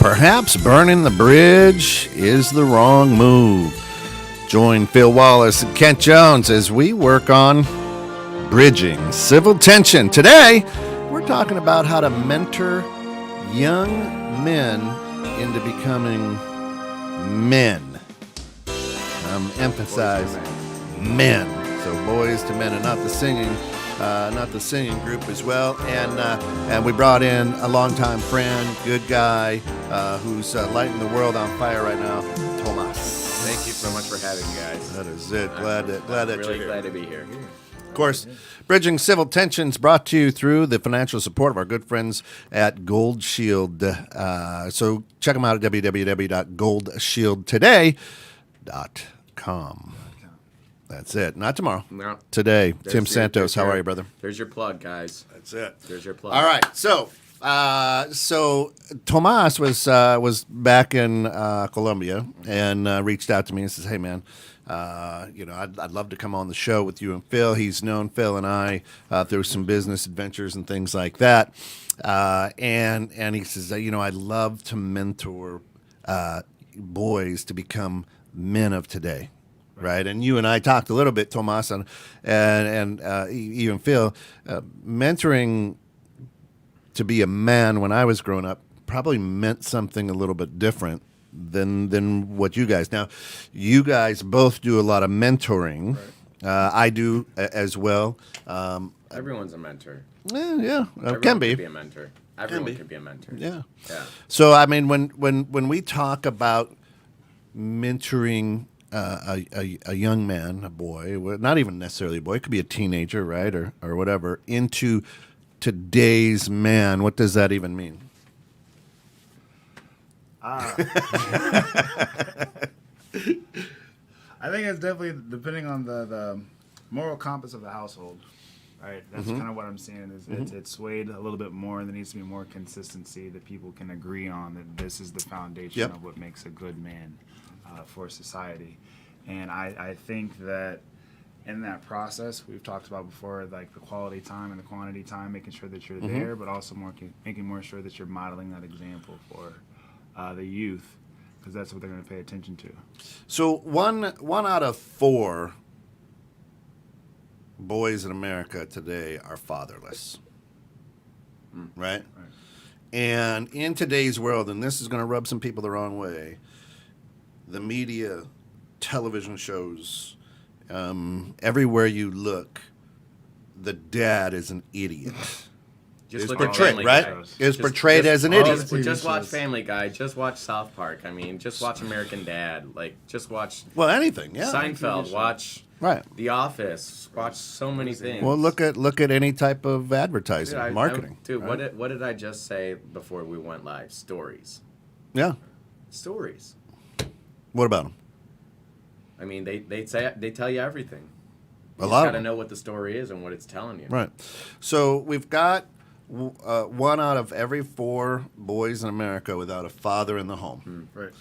perhaps burning the bridge is the wrong move. Join Phil Wallace and Kent Jones as we work on bridging civil tension. Today, we're talking about how to mentor young men into becoming men. I'm emphasizing men. So boys to men, and not the singing group as well. And we brought in a longtime friend, good guy, who's lighting the world on fire right now, Tomas. Thank you so much for having me, guys. That is it. Glad that really you're here. Glad to be here. Of course, Bridging Civil Tensions brought to you through the financial support of our good friends at Gold Shield. So check them out at www.goldshieldtoday.com. That's it. Not tomorrow. No. Today. Tim Santos, how are you, brother? There's your plug, guys. That's it. There's your plug. All right. So Tomas was back in Colombia and reached out to me and says, "Hey, man, I'd love to come on the show with you and Phil. He's known Phil and I through some business adventures and things like that. And he says, I'd love to mentor boys to become men of today." Right, and you and I talked a little bit, Tomas, and even Phil, mentoring to be a man when I was growing up probably meant something a little bit different than what you guys. Now, you guys both do a lot of mentoring. Right. I do as well. Everyone's a mentor. Yeah, Everyone can be. Could be a mentor. Everyone could be a mentor. Yeah. Yeah. So I mean, when we talk about mentoring a young man, a boy, not even necessarily a boy, it could be a teenager, right, or whatever, into today's man, what does that even mean? I think it's definitely depending on the moral compass of the household, right? That's kind of what I'm seeing. It's swayed a little bit more, and there needs to be more consistency that people can agree on that this is the foundation of what makes a good man for society. And I think that in that process, we've talked about before, like the quality time and the quantity time, making sure that you're there, but also making more sure that you're modeling that example for the youth, because that's what they're going to pay attention to. So one out of 4 boys in America today are fatherless, right? And in today's world, and this is going to rub some people the wrong way, the media, television shows, everywhere you look, the dad is an idiot. Just It's look at portrayed, Family right? Guy. It's portrayed as an idiot. Just watch Family Guy. Just watch South Park. I mean, just watch American Dad. Like, just watch Well, anything, yeah. Seinfeld. Watch The Office. Watch so many things. Well, look at any type of advertising, marketing. Right? What did I just say before we went live? Stories. Yeah. Stories. What about them? I mean, they tell you everything. You lot got of to them. know what the story is and what it's telling you. Right. So we've got 1 out of every 4 boys in America without a father in the home. Right.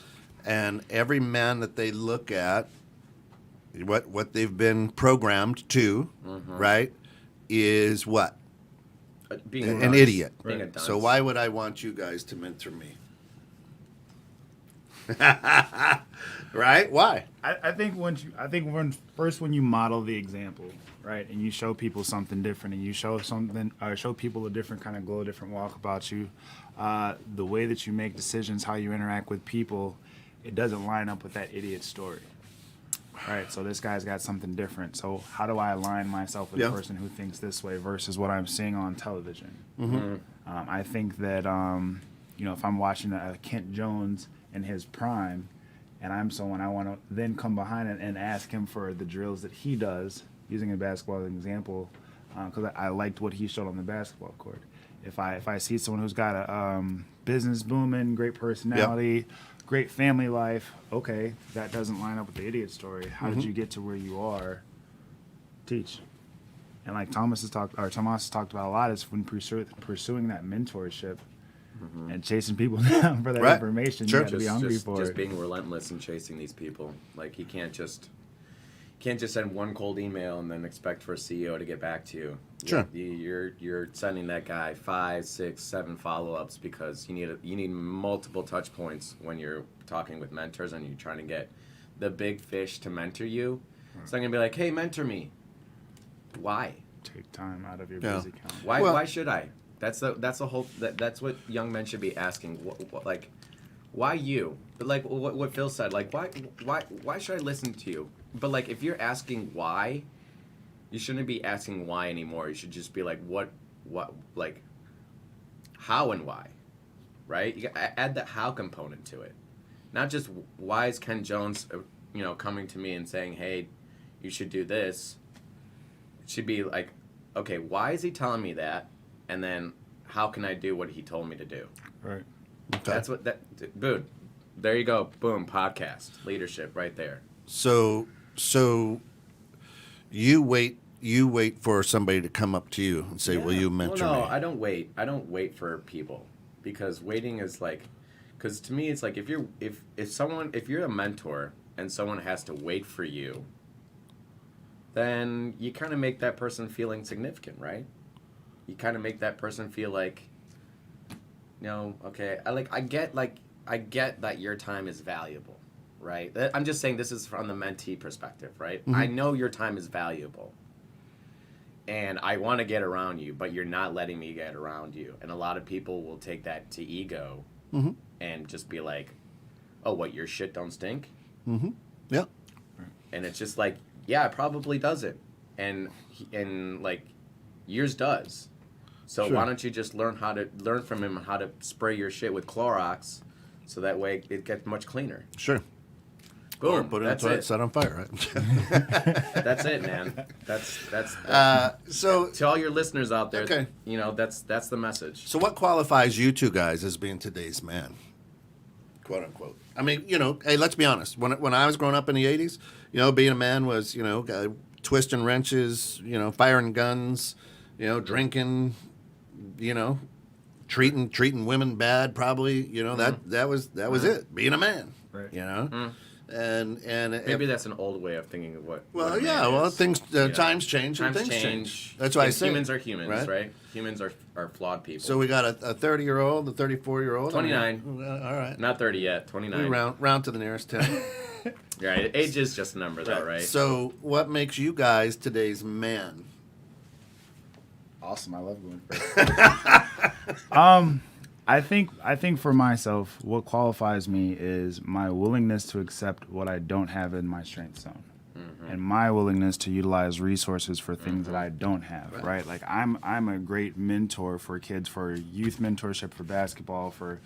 And every man that they look at, what they've been programmed to, right, is what? Being An idiot. Being a dunce. So why would I want you guys to mentor me? Right? Why? I think when you model the example, right, and you show people something different, and you show people a different kind of glow, a different walk about you, the way that you make decisions, how you interact with people, it doesn't line up with that idiot story. Right, so this guy's got something different. So how do I align myself with a person who thinks this way versus what I'm seeing on television? I think that if I'm watching a Kent Jones in his prime, and I'm someone I want to then come behind and ask him for the drills that he does, using a basketball as an example, because I liked what he showed on the basketball court. If I see someone who's got a business booming, great personality, great family life, okay, that doesn't line up with the idiot story. How did you get to where you are? Teach. And like Tomas has talked about a lot, is when pursuing that mentorship and chasing people down for that information, you got to be hungry for just it. being relentless and chasing these people. Like, you can't just can't just send one cold email and then expect for a CEO to get back to you. Sure. You're sending that guy 5, 6, 7 follow-ups because you need multiple touch points when you're talking with mentors and you're trying to get the big fish to mentor you. It's not gonna be like, hey, mentor me. Why? Take time out of your Yeah. busy calendar. Why should I? That's what young men should be asking. Like, why you? But like what Phil said, like why should I listen to you? But like if you're asking why, you shouldn't be asking why anymore. You should just be like what like how and why, right? You gotta add that how component to it, not just why is Ken Jones, coming to me and saying, hey, you should do this. It should be like, okay, why is he telling me that, and then how can I do what he told me to do? Right. Okay. That's what boom. There you go. Boom. Podcast leadership right there. So you wait for somebody to come up to you and say, "Will you mentor well, no, me?" I don't wait. I don't wait for people because waiting is like, because to me it's like if you're a mentor and someone has to wait for you, then you kind of make that person feel insignificant, right? You kind of make that person feel like, okay, I get that your time is valuable, right? I'm just saying this is from the mentee perspective, right? Mm-hmm. I know your time is valuable. And I want to get around you, but you're not letting me get around you. And a lot of people will take that to ego Mm-hmm. and just be like, oh, what, your shit don't stink? Mm-hmm. Yeah. And it's just like, yeah, it probably doesn't. And like, yours does. So Sure. why don't you just learn from him how to spray your shit with Clorox so that way it gets much cleaner. Sure. Boom. Or put it in the That's toilet, it. set on fire, right? That's it, man. That's So to all your listeners out there, Okay. That's the message. So what qualifies you two guys as being today's man? Quote unquote. I mean, hey, let's be honest. When I was growing up in the 80s, being a man was, twisting wrenches, firing guns, drinking, treating women bad probably, that was it, being a man. Right. And Maybe that's an old way of thinking of what. well, what a yeah, man well, is. things Yeah. times change and Times things change. That's why I And say humans are humans, right? Humans are flawed people. So we got a 30-year-old, a 34-year-old, 29. All right, Not 30 yet. 29. we round to the nearest 10. Right. Age is just a number, though, right? So what makes you guys today's man? Awesome. I love going first. I think for myself, what qualifies me is my willingness to accept what I don't have in my strength zone. And my willingness to utilize resources for things that I don't have, right? Like I'm a great mentor for kids, for youth mentorship, for basketball, for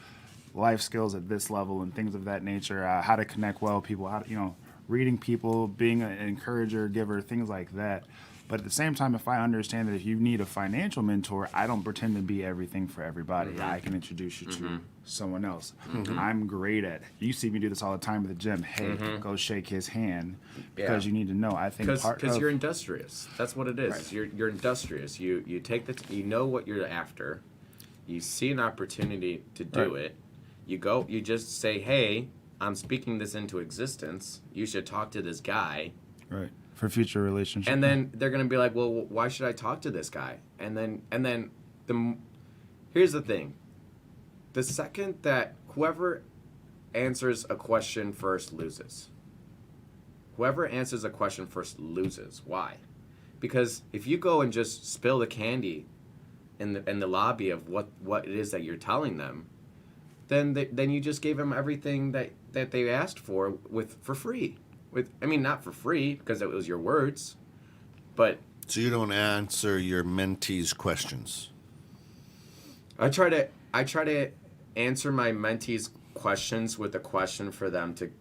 life skills at this level and things of that nature, how to connect well with people, how to, reading people, being an encourager, giver, things like that. But at the same time, if I understand that if you need a financial mentor, I don't pretend to be everything for everybody. I can introduce you to someone else. I'm great at. You see me do this all the time at the gym. Hey, go shake his hand because you need to know. I think Because you're industrious. That's what it is. Right. You're industrious. You take you know what you're after. You see an opportunity to do it. You just say, hey, I'm speaking this into existence. You should talk to this guy. right for future relationships. And then they're gonna be like, well, why should I talk to this guy? And then here's the thing. The second that whoever answers a question first loses. Whoever answers a question first loses. Why? Because if you go and just spill the candy in the lobby of what it is that you're telling them, then you just gave them everything that they asked for for free. Not for free because it was your words, but So you don't answer your mentees' questions. I try to answer my mentees' questions with a question for them to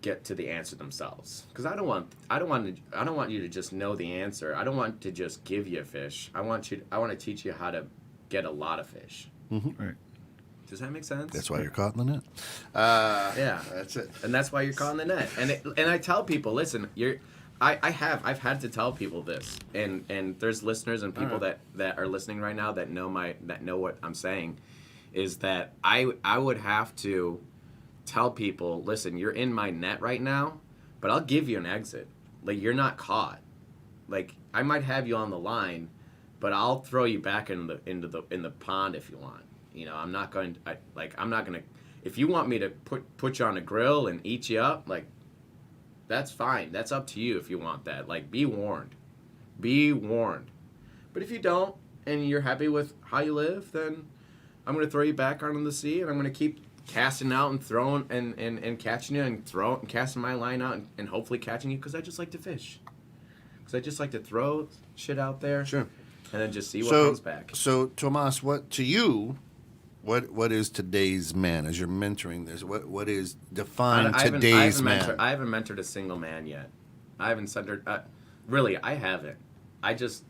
get to the answer themselves. Because I don't want you to just know the answer. I don't want to just give you a fish. I want to teach you how to get a lot of fish. Right. Does that make sense? That's why you're caught in the net. Yeah, That's it. and that's why you're caught in the net. And I tell people, listen, I've had to tell people this, and there's listeners and people that are listening right now that know what I'm saying, is that I would have to tell people, listen, you're in my net right now, but I'll give you an exit. Like, you're not caught. Like, I might have you on the line, but I'll throw you back in the pond if you want. You know, I'm not going to, if you want me to put you on a grill and eat you up, like, that's fine. That's up to you if you want that. Like, be warned. Be warned. But if you don't, and you're happy with how you live, then I'm going to throw you back onto the sea, and I'm going to keep casting out and throwing and catching you and casting my line out and hopefully catching you, because I just like to fish. Because I just like to throw shit out there. Sure. And then just see what comes back. So, Tomas, what is today's man? As you're mentoring this, what is define today's man? I haven't mentored a single man yet. I haven't centered. Really, I haven't. I just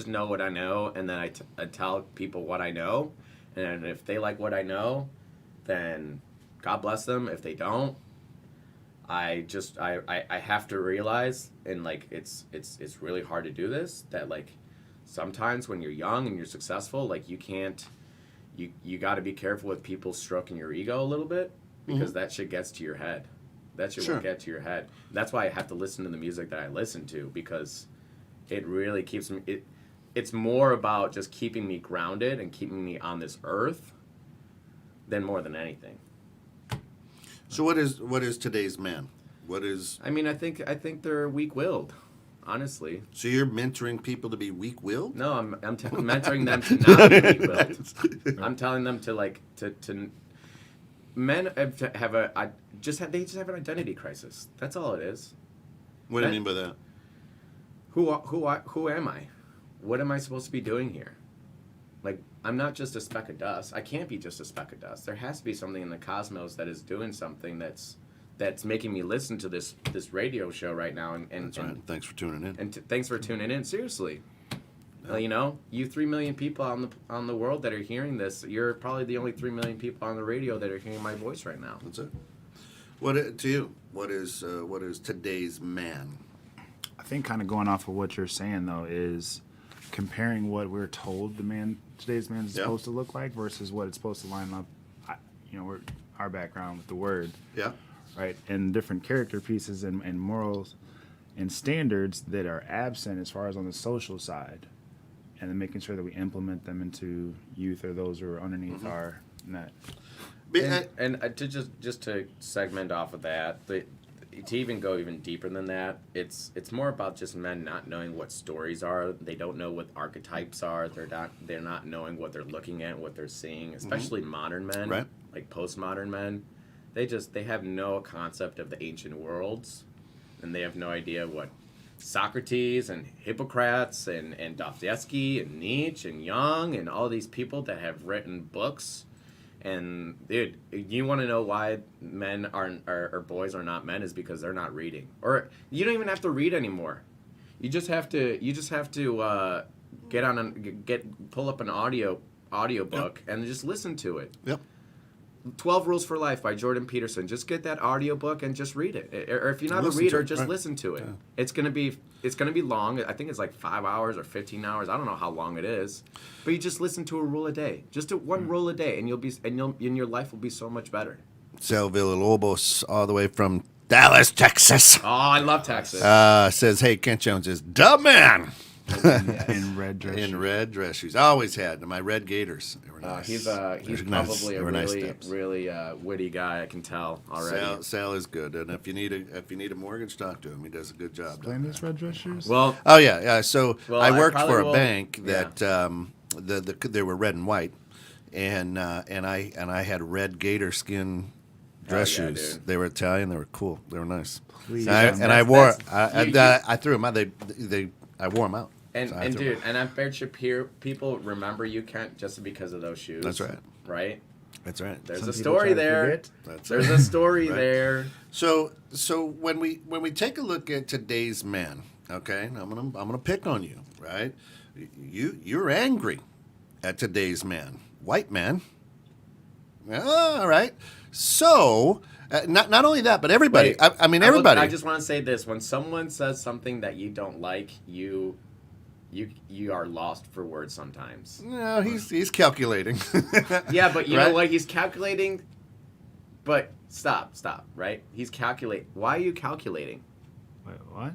know what I know, and then I tell people what I know, and if they like what I know, then God bless them. If they don't, I have to realize, and like it's really hard to do this, that like sometimes when you're young and you're successful, like you can't. You got to be careful with people stroking your ego a little bit, because that shit gets to your head. That shit will get to your head. That's why I have to listen to the music that I listen to, because it really keeps me. It's more about just keeping me grounded and keeping me on this earth than more than anything. So what is today's man? What is? I mean, I think they're weak-willed. Honestly. So you're mentoring people to be weak-willed? No, I'm mentoring them to not be weak-willed. I'm telling them to like to men have they just have an identity crisis. That's all it is. What do you mean by that? Who am I? What am I supposed to be doing here? Like, I'm not just a speck of dust. I can't be just a speck of dust. There has to be something in the cosmos that is doing something that's making me listen to this radio show right now. And That's right. Thanks for tuning in. And thanks for tuning in. Seriously, you know, you 3 million people on the world that are hearing this. You're probably the only 3 million people on the radio that are hearing my voice right now. That's it. What to you? What is today's man? I think kind of going off of what you're saying though is comparing what we're told today's man is supposed to look like versus what it's supposed to line up. Our background with the word. Yeah. Right, and different character pieces and morals and standards that are absent as far as on the social side, and then making sure that we implement them into youth or those who are underneath our net. And to just to segment off of that, to even go even deeper than that, it's more about just men not knowing what stories are. They don't know what archetypes are. They're not knowing what they're looking at, what they're seeing, especially modern men, right? Like postmodern men. They have no concept of the ancient worlds, and they have no idea what Socrates and Hippocrates and Dostoevsky and Nietzsche and Jung and all these people that have written books. And dude, you want to know why men or boys are not men is because they're not reading. Or you don't even have to read anymore. You just have to pull up an audio book and just listen to it. Yep. 12 Rules for Life by Jordan Peterson. Just get that audiobook and just read it. Or if you're not a reader, just listen to it. Yeah. It's gonna be long. I think it's like 5 hours or 15 hours. I don't know how long it is. But you just listen to a rule a day. Just one rule a day, and your life will be so much better. Sal Villalobos, all the way from Dallas, Texas. Oh, I love Texas. Says, hey, Kent Jones is the man. In red dress shoes. In red dress shoes. Always had my red Gaiters. They were nice. He's probably a really witty guy. I can tell already. Sal is good, and if you need a mortgage, talk to him. He does a good job. Explain this red dress shoes. Well, So I worked for a bank that they were red and white, and I had red gator skin dress shoes. Dude. They were Italian. They were cool. They were nice. I wore. I threw them out. I wore them out. And I'm fair sure people remember you, Kent, just because of those shoes. That's right. Right? That's right. There's a story there. There's a story there. So when we take a look at today's man, okay, I'm gonna pick on you, right? You're angry at today's man, white man. All right. So not only that, but everybody. Wait, everybody. I just want to say this: when someone says something that you don't like, you are lost for words sometimes. No, he's calculating. Yeah, but you know what? He's calculating. But stop, right? He's calculating. Why are you calculating? Wait, what?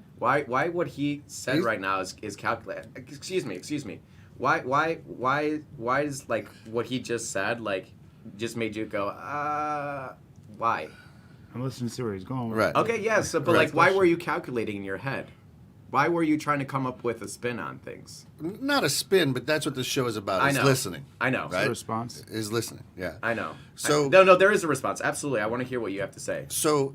Why what he said right now is calculated? Excuse me. Why is like what he just said like just made you go why? I'm listening to see where he's going. With Right. it. Okay, yeah. So, but Right. like, why were you calculating in your head? Why were you trying to come up with a spin on things? Not a spin, but that's what the show is about. I Is know. listening. I know. What's the Right. response? Is listening. Yeah. I know. So- no, there is a response. Absolutely, I want to hear what you have to say. So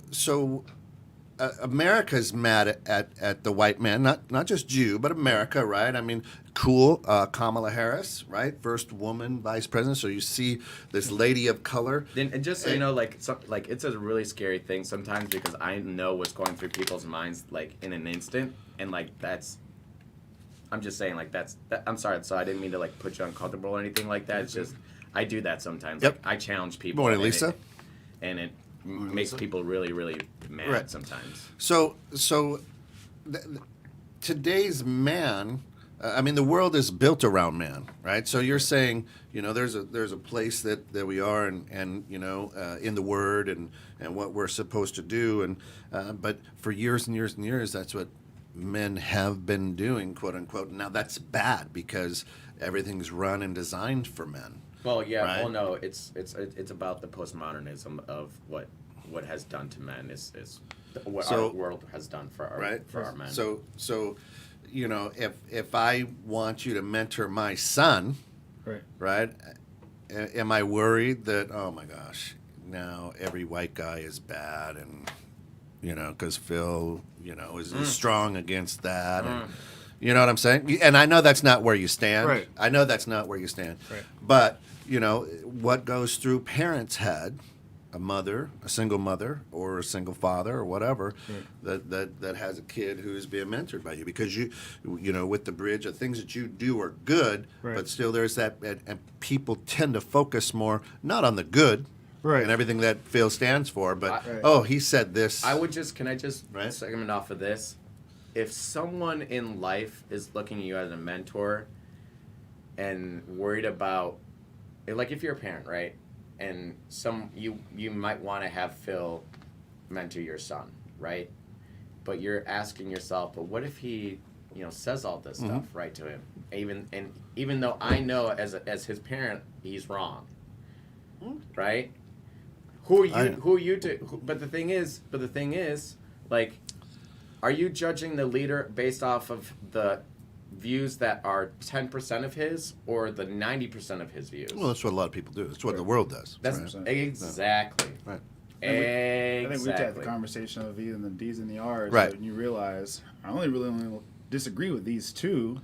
America's mad at the white man, not just Jew, but America, right? I mean, cool. Kamala Harris, right? First woman vice president. So you see this lady of color. And just so you know, like, it's a really scary thing sometimes because I know what's going through people's minds, like, in an instant, and like that's. I'm just saying, like I'm sorry, so I didn't mean to like put you uncomfortable or anything like that. It's just I do that sometimes. Yep. Like, I challenge people. Morning, and Lisa. It makes people really, really mad Right. sometimes. So today's man. I mean, the world is built around man, right? So you're saying, there's a place that we are, and in the Word and what we're supposed to do, and but for years and years and years, that's what men have been doing, quote unquote. Now that's bad because everything's run and designed for men. Well, yeah. Right? Well, no, it's about the postmodernism of what has done to men is what our world has done for our men. So if I want you to mentor my son, right? Am I worried that, oh my gosh, now every white guy is bad, and because Phil is strong against that, and you know what I'm saying? And I know that's not where you stand. Right. I know that's not where you stand. Right. But what goes through parents' head, a single mother, or a single father, or whatever, that has a kid who's being mentored by you, because with the bridge, the things that you do are good, but still there's that, and people tend to focus more not on the good, Right. and everything that Phil stands for, but he said this. Can I just Right. segment off of this? If someone in life is looking at you as a mentor and worried about, like, if you're a parent, right? And you might want to have Phil mentor your son, right? But you're asking yourself, but what if he, says all this stuff right to him? Even though I know as his parent he's wrong, right? Who are you to? But the thing is, like, are you judging the leader based off of the views that are 10% of his or the 90% of his views? Well, that's what a lot of people do. That's what the world does. That's right? exactly. Right. I think we Exactly. had the conversation of even the D's and the R's, Right. and you realize I only disagree with these two.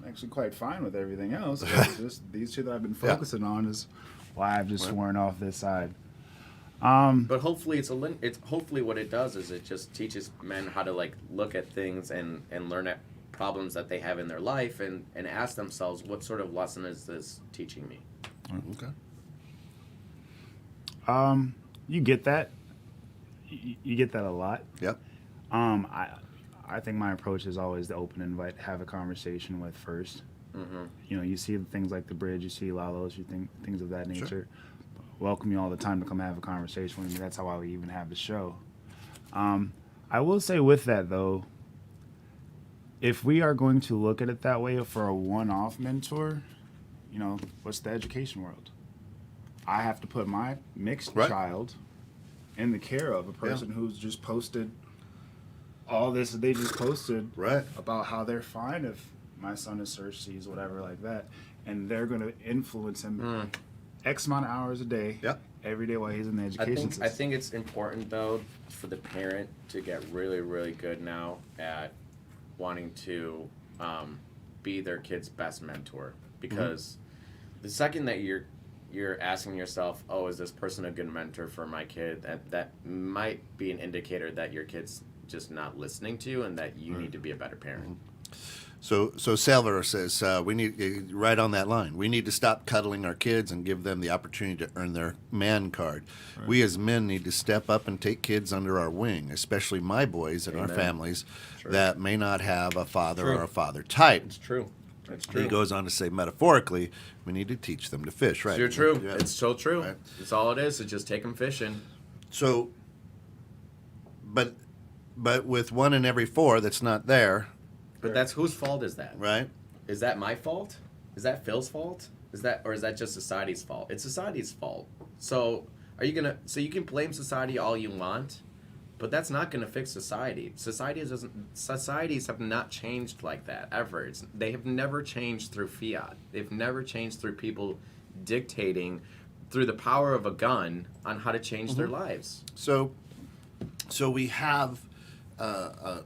I'm actually quite fine with everything else. It's just these two that I've been focusing on is why I've just sworn off this side. But hopefully it's hopefully what it does is it just teaches men how to like look at things and learn at problems that they have in their life and ask themselves, what sort of lesson is this teaching me? Okay. You get that. You get that a lot. Yep. I think my approach is always to open invite, have a conversation with first. Mm-hmm. You see things like the bridge, you see Lalos, you think things of that nature. Sure. Welcome you all the time to come have a conversation with me. That's how I would even have the show. I will say with that though, if we are going to look at it that way for a one-off mentor, what's the education world? I have to put my mixed child in the care of a person who's just posted all this they just posted about how they're fine if my son is search sees whatever like that, and they're going to influence him X amount of hours a day every day while he's in the education system. I think it's important though for the parent to get really, really good now at wanting to be their kid's best mentor, because the second that you're asking yourself, oh, is this person a good mentor for my kid, that might be an indicator that your kid's just not listening to you and that you need to be a better parent. So Salvador says we need right on that line. We need to stop cuddling our kids and give them the opportunity to earn their man card. Right. We as men need to step up and take kids under our wing, especially my boys and our families that may not have a father or a father type. It's true. It's true. He goes on to say, metaphorically, we need to teach them to fish. Right? It's true. Yeah. It's so true. Right. It's all it is. So just take them fishing. So, but but with 1 in every 4 that's not there, But that's whose fault is that? right? Is that my fault? Is that Phil's fault? Is that just society's fault? It's society's fault. So so you can blame society all you want, but that's not gonna fix society. Societies have not changed like that ever. They have never changed through fiat. They've never changed through people dictating through the power of a gun on how to change their lives. So we have a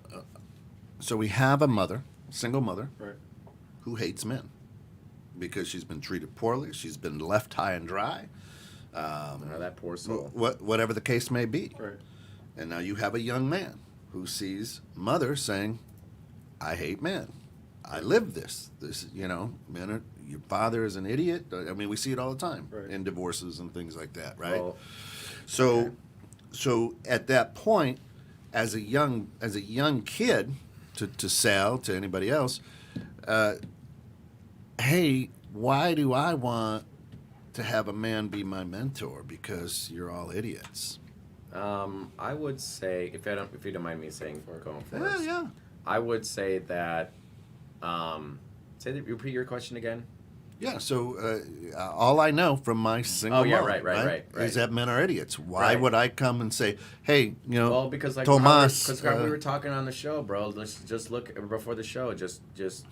mother, single mother, Right. who hates men because she's been treated poorly, she's been left high and dry, That poor soul. whatever the case may be. Right. And now you have a young man who sees mother saying, "I hate men. I live this. Men are, your father is an idiot." I mean, we see it all the time Right. in divorces and things like that, right? Well, So at that point, as a young kid, to Sal, to anybody else, hey, why do I want to have a man be my mentor? Because you're all idiots. I would say, if you don't mind me saying, or going first, Yeah. I would say that. Repeat your question again. Yeah, so all I know from my single Oh, yeah, mom, right. is that men are idiots. Why Right. would I come and say, hey, Well, because like Tomas, because we were talking on the show, bro. Let's just look before the show. Just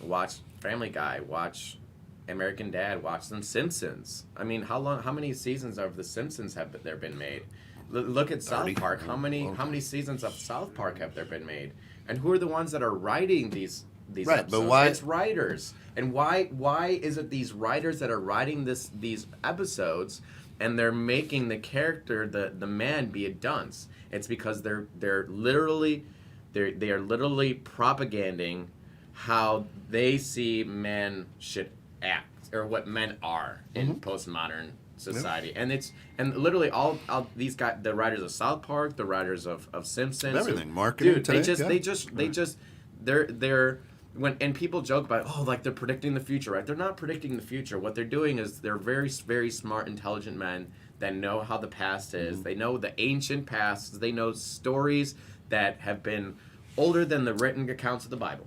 watch Family Guy, watch American Dad, watch The Simpsons. I mean, how many seasons of The Simpsons have there been made? Look at South 30. Park. How many seasons of South Park have there been made? And who are the ones that are writing these Right, episodes? but why- It's writers. And why is it these writers that are writing these episodes and they're making the character, the man, be a dunce? It's because they are literally propaganding how they see men should act, or what men are in postmodern society. Yep. And literally all these guys, the writers of South Park, the writers of Simpsons, Everything, marketing dude, today, they're and people joke about, oh, like they're predicting the future, right? They're not predicting the future. What they're doing is they're very, very smart, intelligent men that know how the past is. They know the ancient past. They know stories that have been older than the written accounts of the Bible.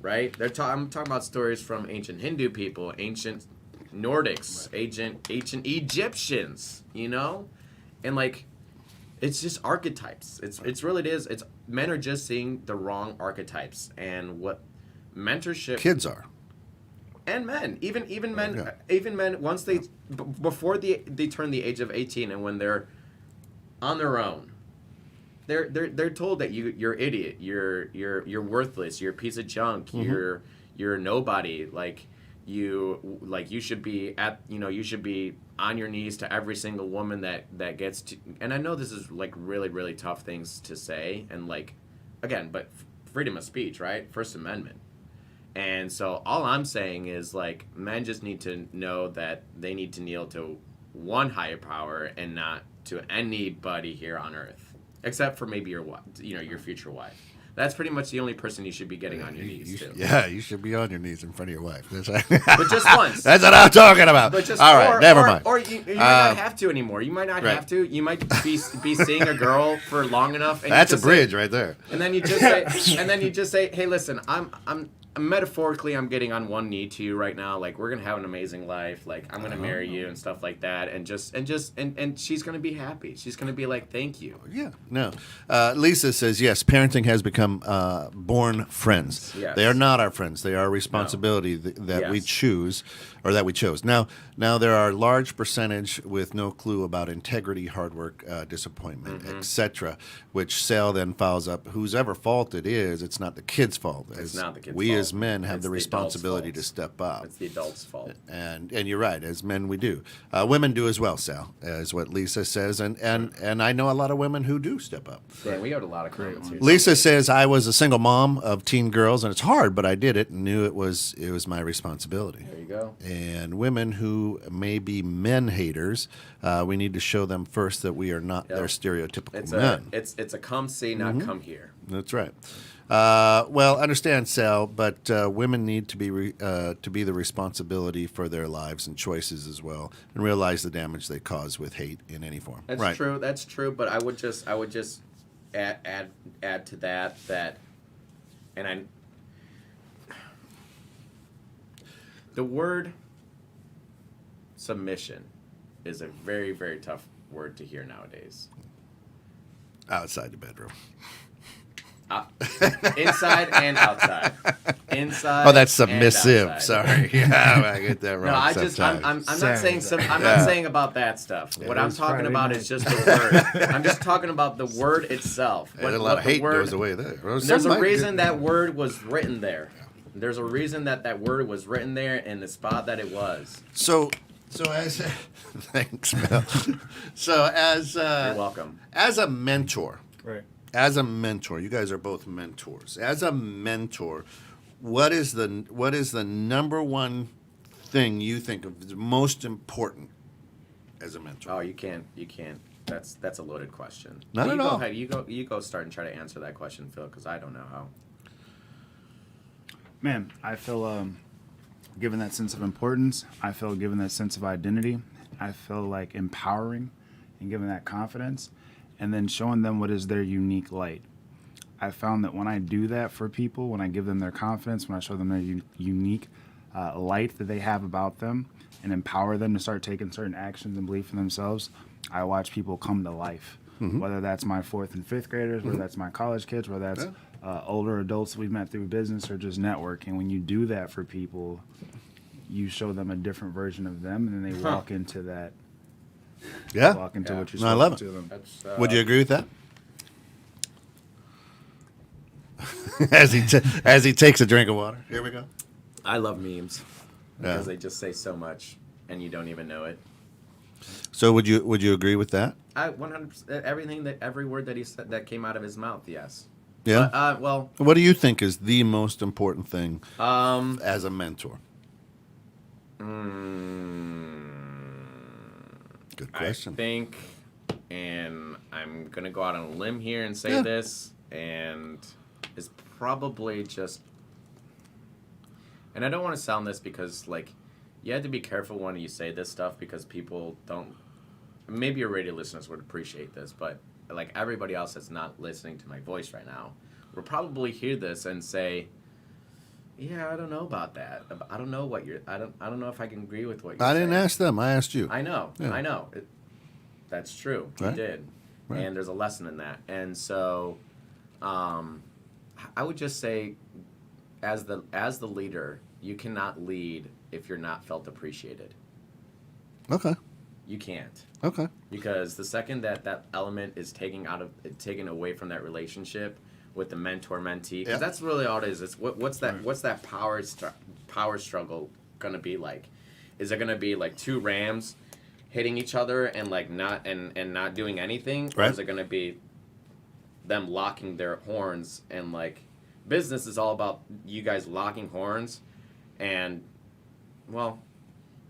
Right? I'm talking about stories from ancient Hindu people, ancient Nordics, ancient Egyptians, and like, it's just archetypes. It's really is. It's men are just seeing the wrong archetypes, and what mentorship kids are. and men, even men, Yeah. even men once before they turn the age of 18, and when they're on their own, they're told that you're idiot, you're worthless, you're a piece of junk, you're a nobody, you should be you should be on your knees to every single woman that gets to. And I know this is like really, really tough things to say, and like, again, but freedom of speech, right? First Amendment. And so all I'm saying is, like, men just need to know that they need to kneel to one higher power and not to anybody here on earth, except for maybe your future wife. That's pretty much the only person you should be getting on your knees to. Yeah, you should be on your knees in front of your wife. But just once. That's what I'm talking about. But just All right, never mind. Or you might not have to anymore. You might not right. have to. You might be seeing a girl for long enough. And That's you a just bridge right there. And then you just say, hey, listen, I'm metaphorically, I'm getting on one knee to you right now. Like, we're gonna have an amazing life. Like, I'm gonna marry you and stuff like that. And she's gonna be happy. She's gonna be like, thank you. Yeah, no. Lisa says, yes, parenting has become born friends. Yes. They are not our friends. They are a responsibility that we Yes. choose, or that we chose. Now there are a large percentage with no clue about integrity, hard work, disappointment, etc., which Sal then follows up, whosever fault it is, it's not the kid's fault. It's not the kid's we fault. as men have It's the the adult's responsibility fault. to step up. It's the adult's fault. And you're right, as men we do. Women do as well, Sal, is what Lisa says, and I know a lot of women who do step up. Yeah, we got a lot of comments here. Lisa says, I was a single mom of teen girls, and it's hard, but I did it and knew it was my responsibility. There you go. And women who may be men haters, we need to show them first that we are not their stereotypical men. It's a come see, not come here. That's right. Well, understand, Sal, but women need to be the responsibility for their lives and choices as well, and realize the damage they cause with hate in any form. That's right. true. That's true. But I would just add to that, and the word submission is a very, very tough word to hear nowadays. Outside the bedroom. Inside and outside. Inside. Oh, that's and submissive. outside. Sorry, yeah, I get that wrong. No, I just I'm sometimes. not saying I'm not saying about that stuff. What I'm is talking Friday about night. is just the word. I'm just talking about the word itself. And a lot of the hate word, goes away there. Well, There's some a might reason get- that word was written there. There's a reason that word was written there in the spot that it was. So as thanks, Mel. So as You're welcome. as a mentor. Right. As a mentor, you guys are both mentors. As a mentor, what is the number one thing you think of as most important as a mentor? Oh, you can't. That's a loaded question. Not you at go all. ahead. You go start and try to answer that question, Phil, because I don't know how. Man, I feel given that sense of importance, I feel given that sense of identity, I feel like empowering and giving that confidence, and then showing them what is their unique light. I found that when I do that for people, when I give them their confidence, when I show them their unique light that they have about them, and empower them to start taking certain actions and belief in themselves, I watch people come to life. Whether that's my 4th and 5th graders, whether that's my college kids, whether that's older adults we've met through business or just networking. When you do that for people, you show them a different version of them, and then they walk into that. Yeah, Walk into what you're No, I supposed love to it. them. That's. Would you agree with that? as he takes a drink of water. Here we go. I love memes because Yeah. they just say so much, and you don't even know it. So would you agree with that? I 100% every word that he said that came out of his mouth. Yes. Yeah. Well. What do you think is the most important thing Um. as a mentor? Good question. I think, and I'm gonna go out on a limb here and say Yeah. this, and it's probably just, and I don't want to sound this because like, you have to be careful when you say this stuff because people don't. Maybe your radio listeners would appreciate this, but like everybody else that's not listening to my voice right now, will probably hear this and say, "Yeah, I don't know about that. I don't know what you're. I don't know if I can agree with what you're I saying." didn't ask them. I asked you. I know. Yeah. I know. That's true. You Right. did. Right. And there's a lesson in that. And so, I would just say, as the leader, you cannot lead if you're not felt appreciated. Okay. You can't, Okay. because the second that element is taken away from that relationship with the mentor mentee, because Yeah. that's really all it is. It's what's that power struggle gonna be like? Is it gonna be like two rams hitting each other and like not doing anything, or Right. is it gonna be them locking their horns? And like, business is all about you guys locking horns, and well,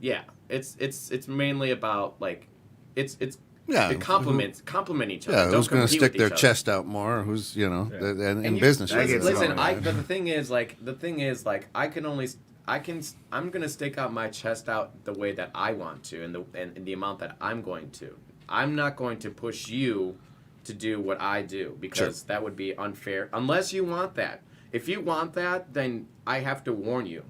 yeah, it's mainly about like it's Yeah. they complement each other. Yeah. Don't Who's going to compete stick with their each other. chest out more? Who's Yeah. in And you- business? that gets Listen, going. the thing is I'm gonna stick out my chest out the way that I want to, and the amount that I'm going to. I'm not going to push you to do what I do because that would be unfair unless you want that. If you want that, then I have to warn you.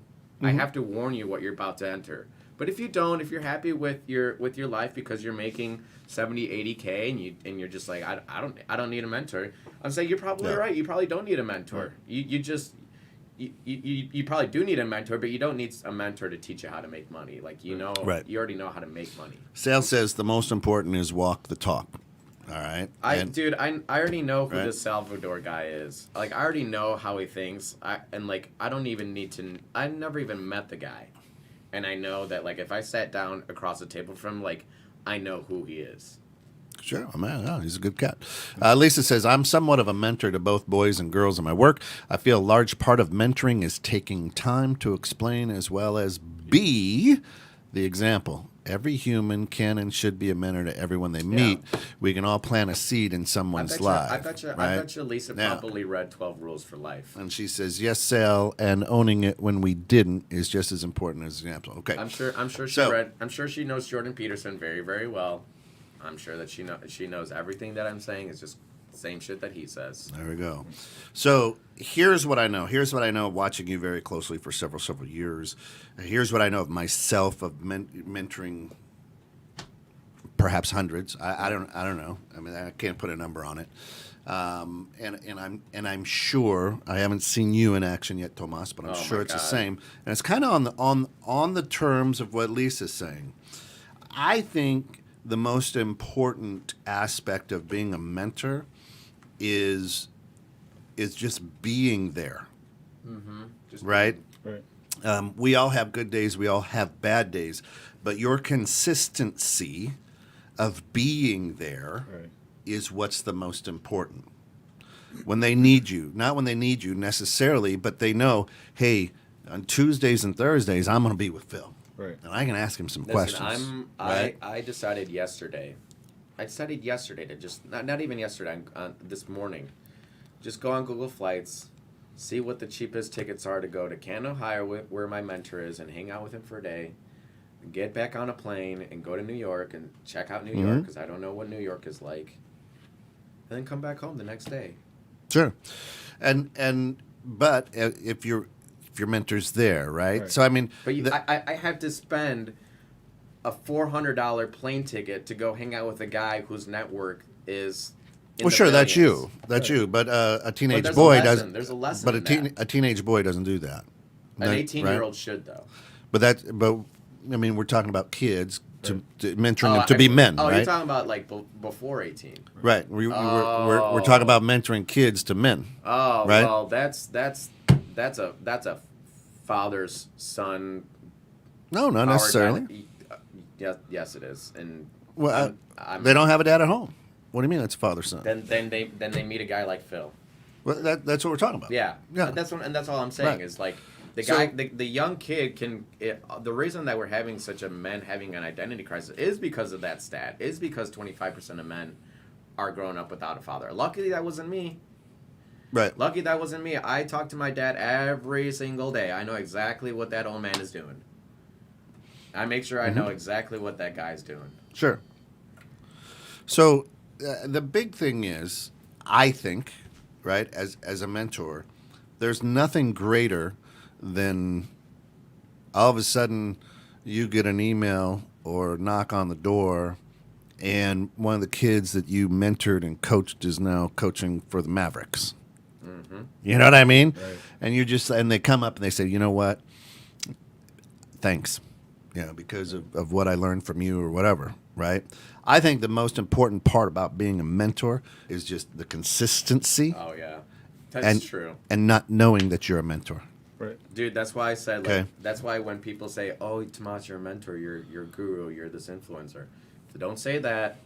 I have to warn you what you're about to enter. But if you don't, if you're happy with your life because you're making 70, 80K and you're just like I don't need a mentor, I'm saying you're probably Yeah. right. You probably don't need a mentor. You probably do need a mentor, but you don't need a mentor to teach you how to make money. Like Right. you already know how to make money. Sales says the most important is walk the talk. All right. I already know who Right. this Salvador guy is. Like, I already know how he thinks. I don't even need to. I never even met the guy, and I know that like if I sat down across the table from him, like I know who he is. Sure, oh, man, oh, he's a good cat. Lisa says, I'm somewhat of a mentor to both boys and girls in my work. I feel a large part of mentoring is taking time to explain as well as be the example. Every human can and should be a mentor to everyone they meet. We can all plant a seed in someone's life. I bet you Lisa Now- probably read 12 Rules for Life. And she says, yes, Sal, and owning it when we didn't is just as important as an example. Okay. I'm sure she So- read. I'm sure she knows Jordan Peterson very, very well. I'm sure that she knows everything that I'm saying is just Same shit that he says. There we go. So here's what I know. Here's what I know of watching you very closely for several years. Here's what I know of myself of mentoring perhaps hundreds. I don't know. I mean, I can't put a number on it. And I'm sure I haven't seen you in action yet, Tomas, but I'm Oh sure my it's the God. same. And it's kind of on the terms of what Lisa's saying. I think the most important aspect of being a mentor is just being there, Just right? Right. We all have good days, we all have bad days, but your consistency of being there Right. is what's the most important. When they need you, not when they need you necessarily, but they know, hey, on Tuesdays and Thursdays, I'm going to be with Phil. Right. And I can ask him some Listen, questions. Right? I decided yesterday. I decided yesterday to just not even yesterday. This morning, just go on Google Flights, see what the cheapest tickets are to go to Canton, Ohio, where my mentor is, and hang out with him for a day. Get back on a plane and go to New York and check out New York because I don't know what New York is like. And then come back home the next day. Sure. But if your mentor's there, right? Right. So I mean, But I have to spend a $400 plane ticket to go hang out with a guy whose network is. In well, the sure, that's billions. you. That's you. But a teenage there's a boy lesson. doesn't. There's a lesson But in a teenage boy doesn't do that. An That- 18-year-old right? should though. But I mean, we're talking about kids to mentoring them to be I- men, Oh, right? you're talking about like before 18. Right. We're talking about mentoring kids to men. Oh, Right? well, that's a father's son. No, not powered necessarily. Yes, it is. And Well, I'm- they don't have a dad at home. What do you mean? That's father son. then they meet a guy like Phil. Well, that's what we're talking about. Yeah, Yeah. That's all I'm saying Right. is like the So- guy, the young kid can. The reason that we're having such a men having an identity crisis is because of that stat. Is because 25% of men are growing up without a father. Luckily, that wasn't me. Right. Lucky that wasn't me. I talk to my dad every single day. I know exactly what that old man is doing. I make sure I know exactly what that guy's doing. Sure. So the big thing is, I think, right, as a mentor, there's nothing greater than all of a sudden you get an email or knock on the door and one of the kids that you mentored and coached is now coaching for the Mavericks. You know what I mean? Right. And they come up and they say, you know what? Thanks. You know, because of what I learned from you or whatever, right? I think the most important part about being a mentor is just the consistency Oh yeah, that's and true. and not knowing that you're a mentor. Right. Dude, that's why I said like Okay. that's why when people say, "Oh, Tomas, you're a mentor, you're a guru, you're this influencer," so don't say that.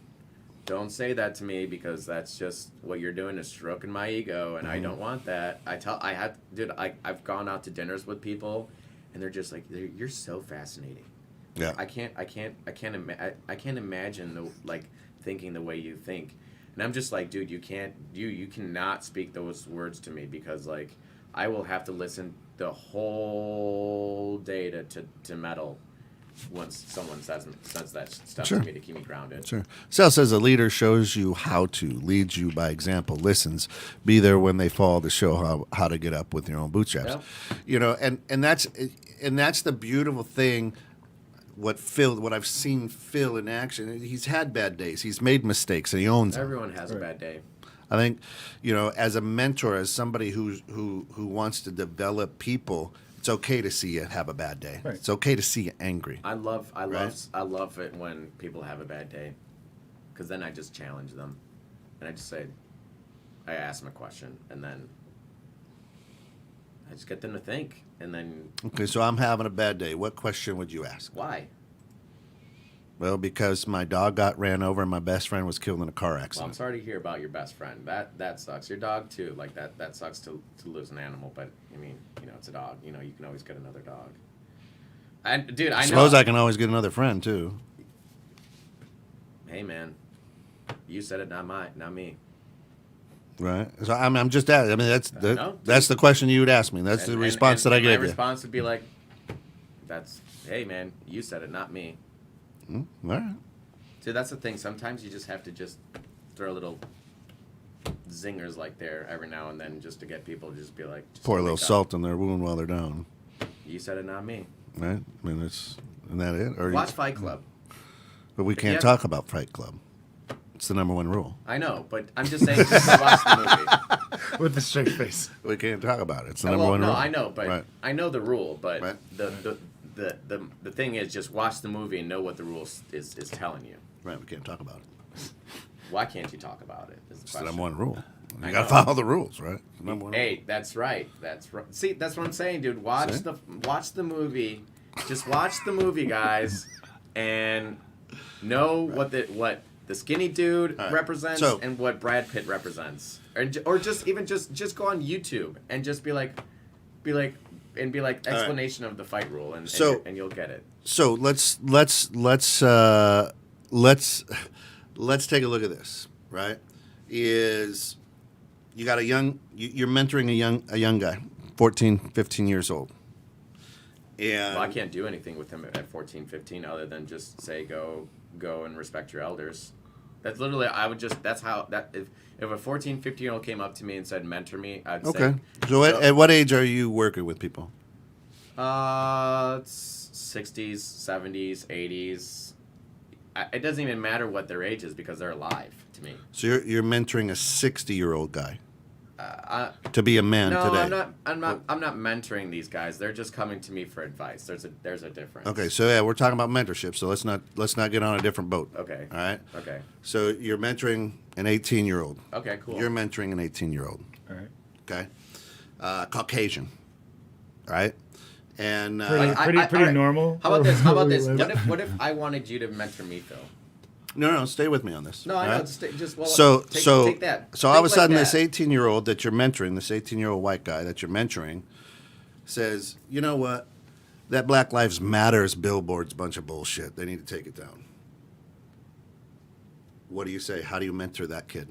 Don't say that to me because that's just what you're doing is stroking my ego, and I don't want that. I've gone out to dinners with people, and they're just like, "You're so fascinating." Yeah. I can't imagine thinking the way you think, and I'm just like, dude, you cannot speak those words to me because like I will have to listen the whole day to metal once someone says that stuff Sure. to me to keep me grounded. Sure. Sal says a leader shows you how to, leads you by example, listens, be there when they fall to show how to get up with your own bootstraps. Yep. You know, and that's the beautiful thing. What I've seen Phil in action, he's had bad days. He's made mistakes and he owns them. Everyone has a bad day. I think, you know, as a mentor, as somebody who wants to develop people, it's okay to see you have a bad day. Right. It's okay to see you angry. I love Right. it when people have a bad day, because then I just challenge them, and I ask them a question, and then I just get them to think, and then Okay, so I'm having a bad day. What question would you ask? why? Well, because my dog got ran over and my best friend was killed in a car Well, I'm accident. sorry to hear about your best friend. That sucks. Your dog too. Like that sucks to lose an animal, but I mean, you know, it's a dog. You know, you can always get another dog. Dude, I I know. suppose I can always get another friend too. Hey man, you said it, not me. Right. So I'm just asking. I mean, know. that's the question you would ask me. That's the response that I gave My you. response would be like, hey man, you said it, not me. All right. See, that's the thing. Sometimes you just have to just throw a little zingers like there every now and then, just to get people to just be like, just Pour a wake little up. salt in their wound while they're down, You said it, not me. right? I mean, isn't that it? Or Watch Fight Club. but we can't Yeah. talk about Fight Club. It's the number one rule. I know, but I'm just saying, just to watch the movie. With a straight face. We can't talk about it. It's the number Well, one no, rule. I know, but Right. I know the rule. But Right. the thing is, just watch the movie and know what the rule is telling you. Right, we can't talk about it. Why can't you talk about it? Is the It's the question. number one rule. You I got to know. follow the rules, right? It's the number one rule. Hey, that's right. That's right. See, that's what I'm saying, dude. Watch See? the movie. Just watch the movie, guys, and know what the skinny dude All right. represents So- and what Brad Pitt represents, or just even just go on YouTube and just be like explanation of the fight rule, and So- and you'll get it. So let's take a look at this. Right? Is you got you're mentoring a young guy, 14, 15 years old, and Well, I can't do anything with him at 14, 15 other than just say go and respect your elders. That's literally that's how if a 14, 15-year-old came up to me and said mentor me, I'd okay. say So at what age are you working with people? it's 60s, 70s, 80s. It doesn't even matter what their age is because they're alive to me. So you're mentoring a 60-year-old guy I, to be a man no, today. I'm not mentoring these guys. They're just coming to me for advice. There's a difference. Okay, so yeah, we're talking about mentorship. So let's not get on a different boat. Okay. All right. Okay. So you're mentoring an 18-year-old. Okay. Cool. You're mentoring an 18-year-old. All right. Okay. Caucasian. Right. And Pretty normal. How about this? How about this? Like- What if I wanted you to mentor me, Phil? no, stay with me on this. No, I all know. right? Just well, So take that. So all of a Think like sudden, this that. 18-year-old that you're mentoring, this 18-year-old white guy that you're mentoring, says, you know what? That Black Lives Matters billboard's a bunch of bullshit. They need to take it down. What do you say? How do you mentor that kid?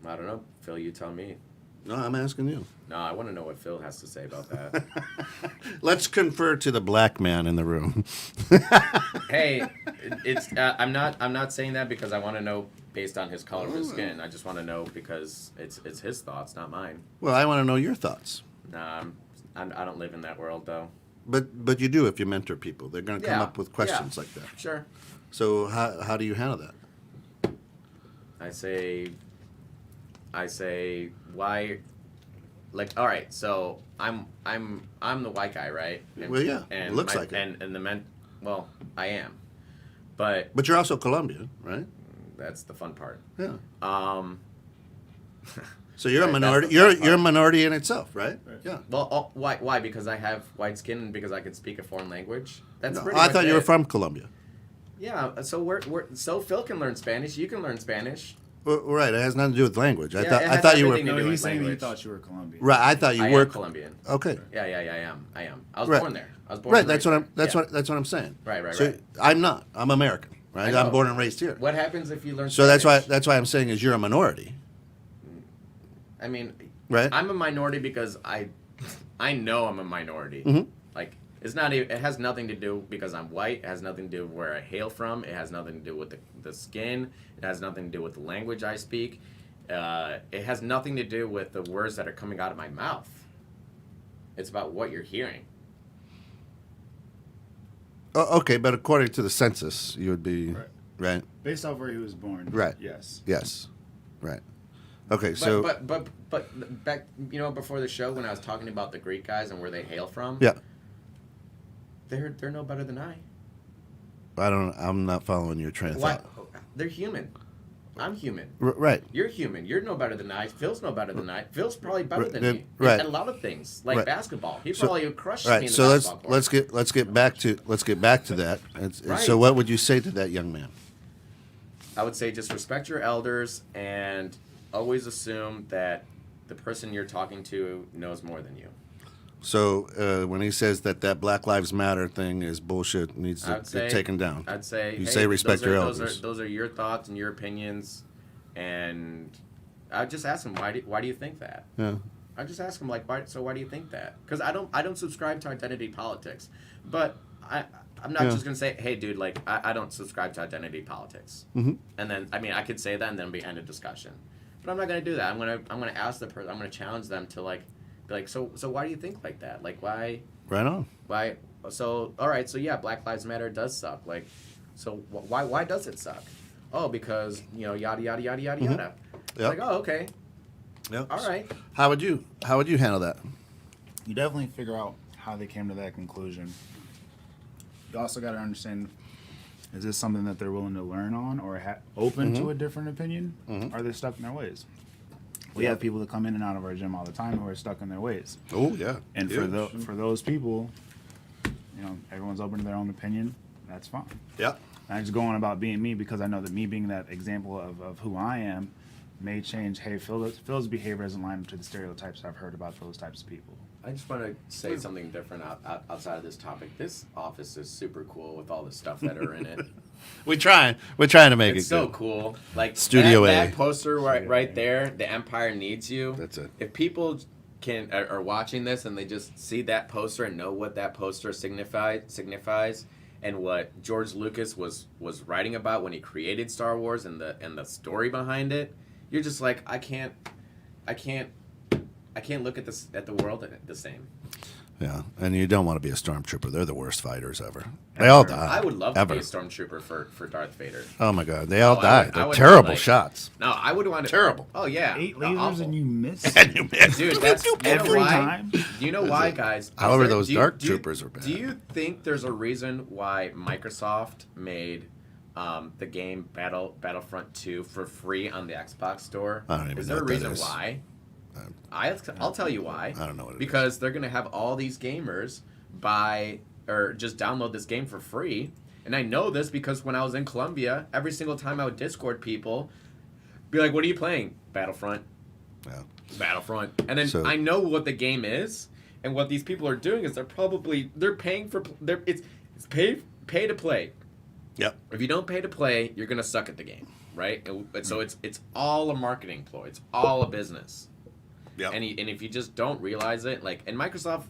I don't know, Phil. You tell me. No, I'm asking you. No, I want to know what Phil has to say about that. Let's confer to the black man in the room. Hey, it's I'm not saying that because I want to know based on his color of his skin. I just want to know because it's his thoughts, not mine. Well, I want to know your thoughts. Nah, I don't live in that world though. But you do if you mentor people. They're going to come Yeah, up with questions yeah. like that. Sure. So how do you handle that? I say why. Like, all right, so I'm the white guy, right? Well, yeah, it looks like it. And the men, well, I am, but But you're also Colombian, right? that's the fun part. Yeah. Um, So you're a Right, minority. that's the fun You're a part. minority in itself, right? Right. Yeah. well, why? Why? Because I have white skin and because I can speak a foreign language. That's No, pretty I much thought you were it. from Colombia. Yeah, so Phil can learn Spanish. You can learn Spanish. Well, right. It has nothing to do with language. Yeah, it I has thought you were. everything to No, do he's with saying that he language. thought you were Colombian. Right. I thought you I were am Colombian. Okay. Yeah, I am. I was Right. born there. I was born. Right. and That's raised what I'm. there. That's Yeah. what I'm saying. Right, So right. I'm not. I'm American. Right. I I'm know. born and raised here. What happens if you learn? So that's Spanish? why I'm saying is you're a minority. I mean, Right. I'm a minority because I know I'm a minority. Mhm. Like it's not. It has nothing to do because I'm white. It has nothing to do with where I hail from. It has nothing to do with the skin. It has nothing to do with the language I speak. It has nothing to do with the words that are coming out of my mouth. It's about what you're hearing. Oh, okay, but according to the census, you would be Right. right. Based off where he was born. Right. Yes. Yes. Right. Okay. So But back before the show when I was talking about the Greek guys and where they hail from. yeah. They're no better than I. I'm not following your train of Why? thought. They're human. I'm human. Right. You're human. You're no better than I. Phil's no better than I. Phil's probably better Right, than then- me. right. At a lot of things, like Right. basketball. He So- probably crushes me Right. in the So basketball court. let's get back to that. Right. So what would you say to that young man? I would say just respect your elders and always assume that the person you're talking to knows more than you. So when he says that Black Lives Matter thing is bullshit, needs to I'd say get taken down. I'd say You hey, say respect those your are, elders. Those are your thoughts and your opinions, and I'd just ask him why do you think that? Yeah. I just ask him like why do you think that? Because I don't subscribe to identity politics, but I'm not Yeah. just gonna say hey dude like I don't subscribe to identity politics, Mhm. and then I mean I could say that and then be end of discussion, But I'm not gonna do that. I'm gonna ask the person. I'm gonna challenge them to like, be like, so why do you think like that? Like why? Right on. Why? So all right. So yeah, Black Lives Matter does suck. Like, so why does it suck? Oh, because yada yada yada yada yada. Yep. Like, oh, okay. Yep. All right. How would you handle that? You definitely figure out how they came to that conclusion. You also got to understand, is this something that they're willing to learn on or open to a different opinion? Are they stuck in their ways? We have people that come in and out of our gym all the time who are stuck in their ways. Oh yeah. And for those people, everyone's open to their own opinion. That's fine. Yep. And I just go on about being me because I know that me being that example of who I am may change. Hey, Phil's behavior doesn't line up to the stereotypes I've heard about those types of people. I just want to say something different outside of this topic. This office is super cool with all the stuff that are in it. We're trying to make It's it so good. cool. Like Studio that A. poster right there, the Empire needs you. That's it. If people are watching this and they just see that poster and know what that poster signifies and what George Lucas was writing about when he created Star Wars and the story behind it, you're just like, I can't look at the world the same. Yeah, and you don't want to be a stormtrooper. They're the worst fighters ever. They all die. I would love ever. to be a stormtrooper for Darth Vader. Oh my God, they all I die. would They're be terrible like- shots. No, I would want to. Terrible. Oh yeah, 8 lasers awful. and you miss And you miss. Dude, that's every why? time. Do you know why, guys? However, Is there- those dark troopers are bad. Do you think there's a reason why Microsoft made the game Battlefront 2 for free on the Xbox store? I don't even is know there a what that reason is. why? I'll tell you why. I don't know what it because they're gonna have all these gamers buy or just download this game for free. And I know this because when I was in Colombia, every single time I would Discord people, be like, "What are you playing?" Battlefront. Yeah. Battlefront. And then So- I know what the game is, and what these people are doing is they're paying for it's pay to play. Yep. If you don't pay to play, you're gonna suck at the game, right? And so it's all a marketing ploy. It's all a business. Yep. And if you just don't realize it, and Microsoft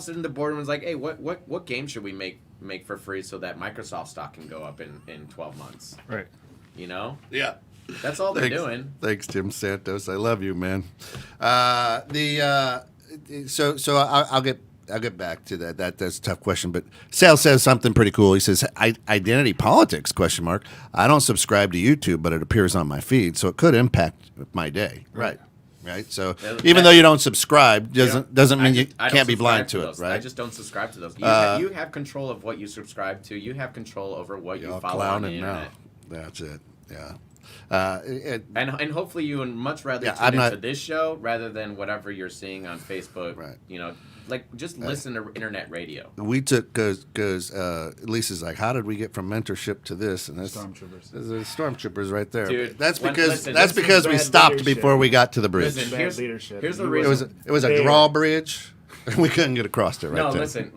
sitting in the board and was like, "Hey, what game should we make for free so that Microsoft stock can go up in 12 months?" Right. You know, Yeah. that's all they're Thanks. doing. Thanks, Jim Santos. I love you, man. So I'll get back to that. That's a tough question. But Sal says something pretty cool. He says, "Identity politics?" ? I don't subscribe to YouTube, but it appears on my feed, so it could impact my day. Right. So even though you don't subscribe, doesn't mean you I don't can't be subscribe blind to it, those. right? I just don't subscribe to those. You have control of what you subscribe to. You have control over what you Y'all follow on the clowning now. internet. That's it. Yeah. And hopefully you would much rather Yeah, tune I'm into not- this show rather than whatever you're seeing on Facebook. Right. Just listen to internet radio. We took because Lisa's like, how did we get from mentorship to this? And that's Stormtroopers. There's stormtroopers right there. Dude, that's when- because listen, that's this is because we bad stopped leadership. before we got to the bridge. Listen, Bad here's leadership. the You reason. it was a There. drawbridge. We couldn't get across it right No, there. listen.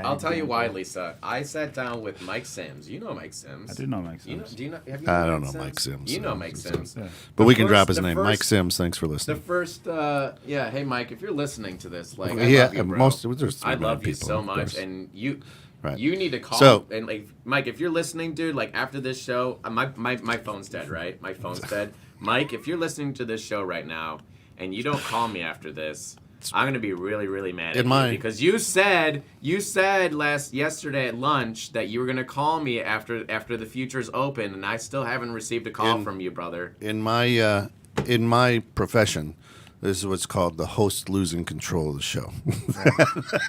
I'll tell you why, Lisa. I sat down with Mike Sims. You know Mike Sims. I do know Mike You know, Sims. do you know? Have you I met don't know Mike Sims. You know Mike Sims. Yeah. But we can first- drop his the name. first- Mike Sims, thanks for The listening. first, hey Mike, if you're listening to this, I Yeah, love you, bro. there's 3 I million love you people, so of much, course. and you Right. need to call. So- and Mike, if you're listening, dude, after this show, my phone's dead, right? My phone's dead. Mike, if you're listening to this show right now, and you don't call me after this, I'm gonna be really, really mad at you because you said yesterday at lunch that you were gonna call me after the future's open, and I still haven't received a call from you, brother. In my profession, this is what's called the host losing control of the show.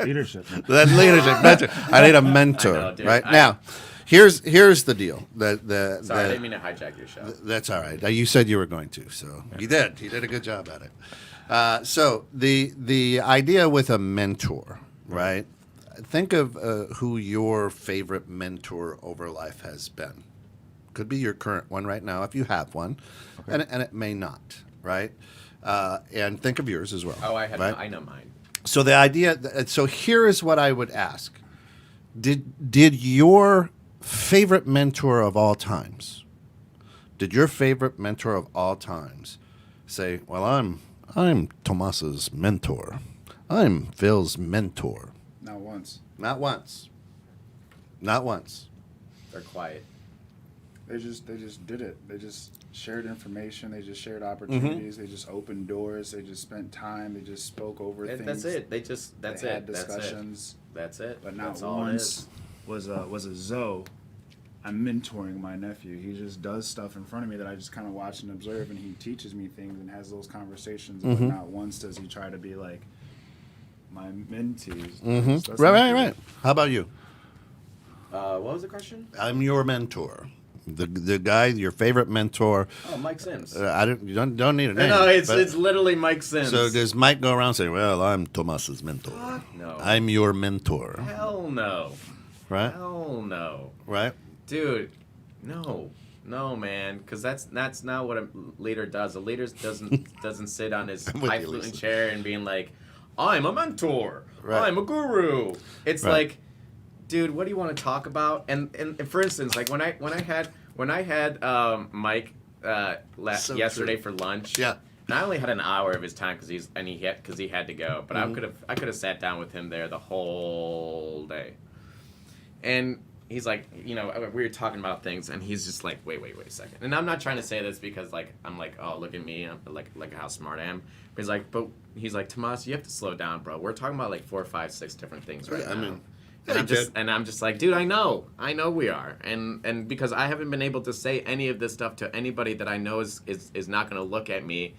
Leadership. Man. That leadership mentor. I need a mentor. I know, dude. Right now, here's the deal. Sorry, I didn't mean to hijack your show. That's all right. You said you were going to, so you did. You did a good job at it. So the idea with a mentor, right? Think of who your favorite mentor over life has been. Could be your current one right now if you have one, and it may not, right? And think of yours as well. Oh, right? I know mine. So the idea. So here is what I would ask: Did your favorite mentor of all times? Did your favorite mentor of all times say, "Well, I'm Tomas's mentor. I'm Phil's mentor"? Not once. Not once. Not once. They're quiet. They just did it. They just shared information. They just shared opportunities. They just opened doors. They just spent time. They just spoke over things. That's it. They had discussions. That's it. But not That's all it once is. was a Zoe. I'm mentoring my nephew. He just does stuff in front of me that I just kind of watch and observe, and he teaches me things and has those conversations. But not once does he try to be like my mentees. That's Right. How about you? What was the question? I'm your mentor. The guy, your favorite mentor. Oh, Mike Sims. You don't need a name. No, but- it's literally Mike Sims. So does Mike go around saying, "Well, I'm Tomas's mentor. Fuck no. I'm your mentor." Hell no. Right? Hell no. Right? Dude, no, man, because that's not what a leader does. A leader doesn't sit on his with you, highfalutin Lisa. chair and being like, "I'm a mentor. Right. I'm a guru." It's Right. like, dude, what do you want to talk about? And for instance, like when I had Mike So yesterday true. for lunch. Yeah. And I only had an hour of his time because he had to go, but Mm-hmm. I could have sat down with him there the whole day. And he's like, we were talking about things, and he's just like, wait a second. And I'm not trying to say this because like I'm like, oh, look at me, I'm like how smart I am. But he's like, Tomas, you have to slow down, bro. We're talking about like 4, 5, 6 different things right I now. mean, And I'm just like, dude, I know we are, and because I haven't been able to say any of this stuff to anybody that I know is not going to look at me.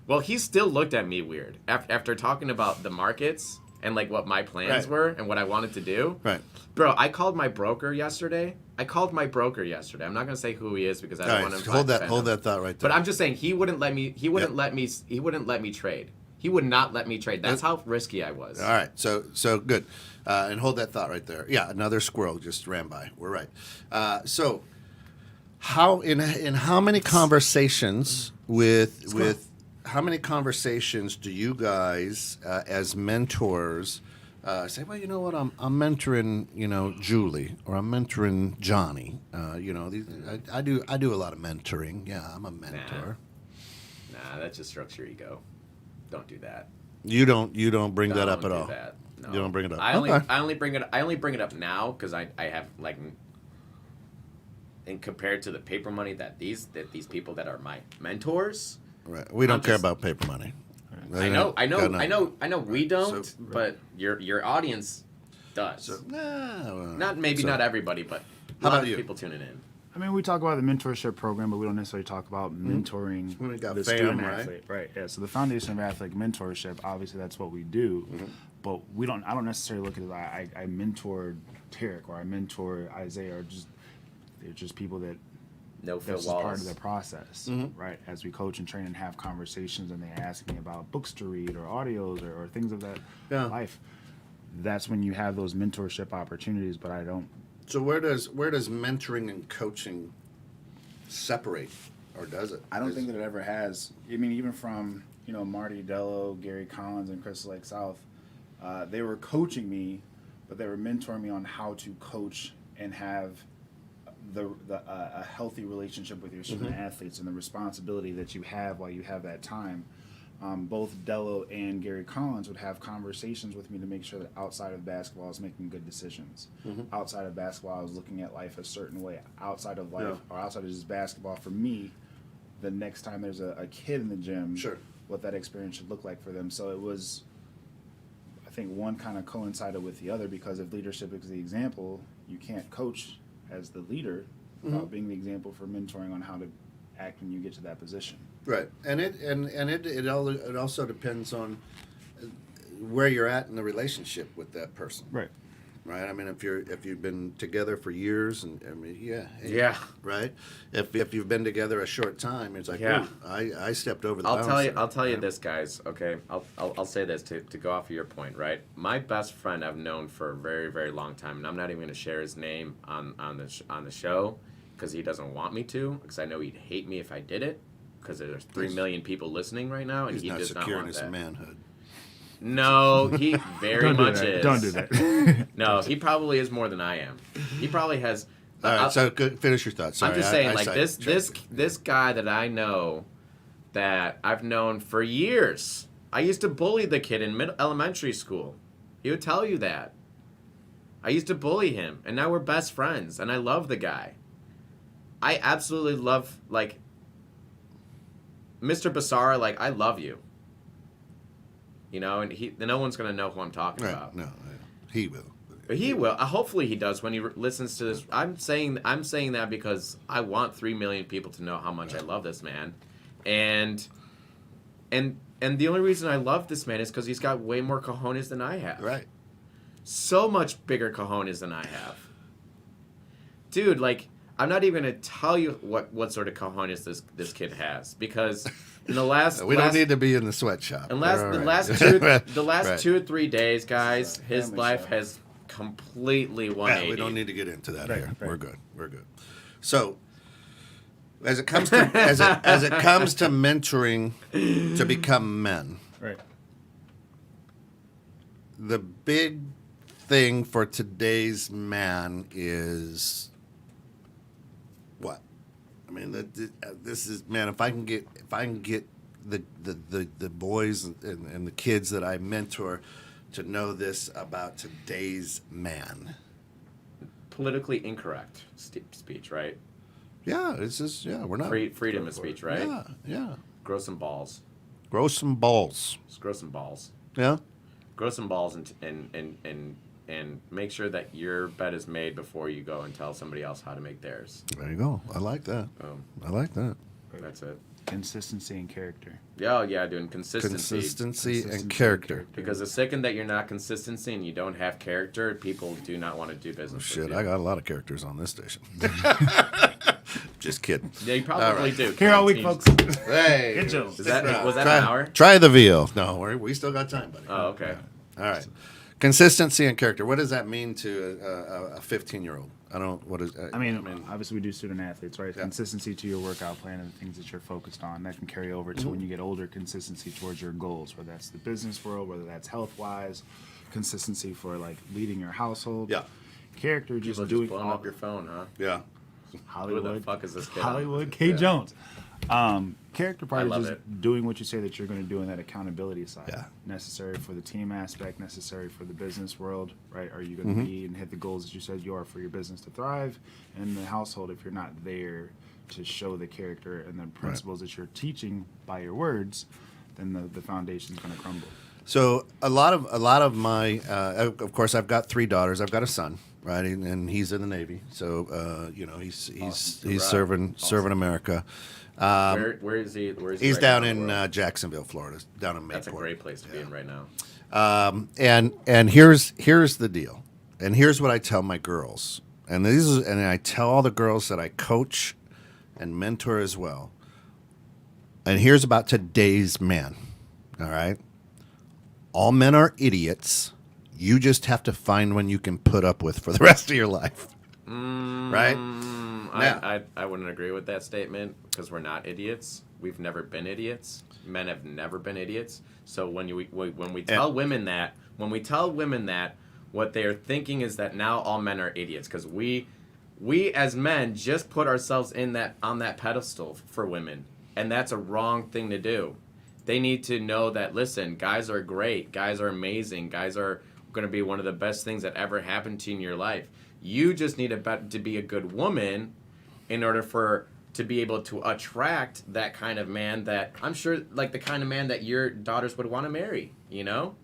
Well, he still looked at me weird after talking about the markets and like what my plans Right. were and what I wanted to do. Right. Bro, I called my broker yesterday. I'm not going to say who he is because I All don't right. want to Hold that thought right there. But I'm just saying he wouldn't let me trade. He would not let me trade. That's how risky I was. All right. So good. And hold that thought right there. Yeah, another squirrel just ran by. We're right. So how in how many conversations with how many conversations do you guys as mentors say, well, you know what, I'm mentoring, Julie, or I'm mentoring Johnny. I do a lot of mentoring. Yeah, I'm a mentor. Nah, that just strokes your ego. Don't do that. You don't bring that up at Don't do all. that. No. You don't bring it up. I Okay. only bring it up now because I have like, and compared to the paper money that these people that are my mentors. Right. We don't I'm care just- about paper money. I know we don't, So- but your audience does. So, nah, Not everybody, but a How lot about of you? people tuning in. I mean, we talk about the mentorship program, but we don't necessarily talk about mentoring We got the FAM, student right? athlete. Right. Yeah. So the Foundation of Athletic Mentorship, obviously, that's what we do. But I don't necessarily look at it as I mentored Tarek or I mentor Isaiah, or they're just people that No Phil that's just part of Wallace. the process, right? As we coach and train and have conversations, and they ask me about books to read or audios or things of that Yeah. life. That's when you have those mentorship opportunities. But I don't. So where does mentoring and coaching separate, or does it? I don't think that it ever has. I mean, even from Marty Dello, Gary Collins, and Chris Lake South, they were coaching me, but they were mentoring me on how to coach and have a healthy relationship with your student athletes and the responsibility that you have while you have that time. Both Dello and Gary Collins would have conversations with me to make sure that outside of basketball I was making good decisions. Outside of basketball, I was looking at life a certain way. Outside of life, or outside of just basketball, for me, the next time there's a kid in the gym, Sure. what that experience should look like for them. So it was, I think one kind of coincided with the other, because if leadership is the example, you can't coach as the leader without being the example for mentoring on how to act when you get to that position. Right, and it also depends on where you're at in the relationship with that person. Right. Right. I mean, if you've been together for years, and I mean, Yeah. Right. If you've been together a short time, it's like, Yeah. ooh, I stepped over the I'll bounds tell you. there, I'll tell you right? this, guys. Okay, I'll say this to go off of your point, right? My best friend I've known for a very, very long time, and I'm not even going to share his name on the show because he doesn't want me to, because I know he'd hate me if I did it, because there's 3 million people listening right now, and He's he not does not secure in want his that. manhood. No, he very much is. Don't do that. No, he probably is more than I am. He probably has. All right. I'll- So finish your thoughts. Sorry, I'm just saying, I like this guy that I know, that I've known for years. I used to bully the kid in elementary school. He would tell you that. I used to bully him, and now we're best friends, and I love the guy. I absolutely love, like, Mr. Basara, like, I love you. You know, and no one's going to know who I'm talking Right. about. No, he will. He will. Hopefully he does when he listens to this. I'm saying that because I want 3 million people to know how much I love this man. And the only reason I love this man is because he's got way more cojones than I have. Right. So much bigger cojones than I have. Dude, like, I'm not even going to tell you what sort of cojones this kid has, because in the last We don't need to be in the sweatshop. and We're the all last right. the last Right. 2 or 3 days, guys, his Family life shop. has completely 180. Yeah, we don't need to get into that Right, here. right. We're good. We're good. So, as it comes to as it comes to mentoring to become men, Right. the big thing for today's man is what? I mean, this is, man. If I can get the boys and the kids that I mentor to know this about today's man. Politically incorrect speech, right? Yeah, it's just, yeah, we're not Freedom of speech, right? Yeah, yeah. Grow some balls. Grow some balls. Just grow some balls. Yeah. Grow some balls and make sure that your bed is made before you go and tell somebody else how to make theirs. There you go. I like that. I like that. That's it. Consistency and character. Yeah, doing consistency. Consistency and Consistency character. Because the second that you're not consistency and you don't have character, people do not want to do business with Shit, you. I got a lot of characters on this station. Just kidding. Yeah, you probably do. Here all week, Teams. folks. Hey. Good joke. Was that an hour? Try the veal. No, we still got time, buddy. Oh, okay. All right. Consistency and character. What does that mean to a 15-year-old? I don't. What is? I mean, obviously we do student athletes, right? Yeah. Consistency to your workout plan and the things that you're focused on. That can carry over to when you get older, consistency towards your goals, whether that's the business world, whether that's health-wise, consistency for, like, leading your household. Yeah. Character, just People doing just blowing all up your phone, huh? Yeah. Hollywood. Who the fuck is this kid? Hollywood, K. Jones. Character part I is love just it. doing what you say that you're going to do in that accountability side. Yeah. Necessary for the team aspect, necessary for the business world, right? Are you going to be and hit the goals that you said you are for your business to thrive? And the household, if you're not there to show the character and the principles that you're teaching by your words, then the foundation's going to crumble. So a lot of my, of course, I've got 3 daughters. I've got a son, right, and he's in the Navy. So he's Awesome. serving America. Where is he? Where is he He's right down now in the world? Jacksonville, Florida, down in Mayport. That's a great place to be in right now. And here's the deal, and here's what I tell my girls, and I tell all the girls that I coach and mentor as well. And here's about today's man. All right, all men are idiots. You just have to find one you can put up with for the rest of your life. Right? I wouldn't agree with that statement because we're not idiots. We've never been idiots. Men have never been idiots. So when we tell women that, what they're thinking is that now all men are idiots because we as men just put ourselves on that pedestal for women, and that's a wrong thing to do. They need to know that, listen, guys are great, guys are amazing, guys are going to be one of the best things that ever happened to you in your life. You just need to be a good woman in order to be able to attract that kind of man that I'm sure, like the kind of man that your daughters would want to marry, you know?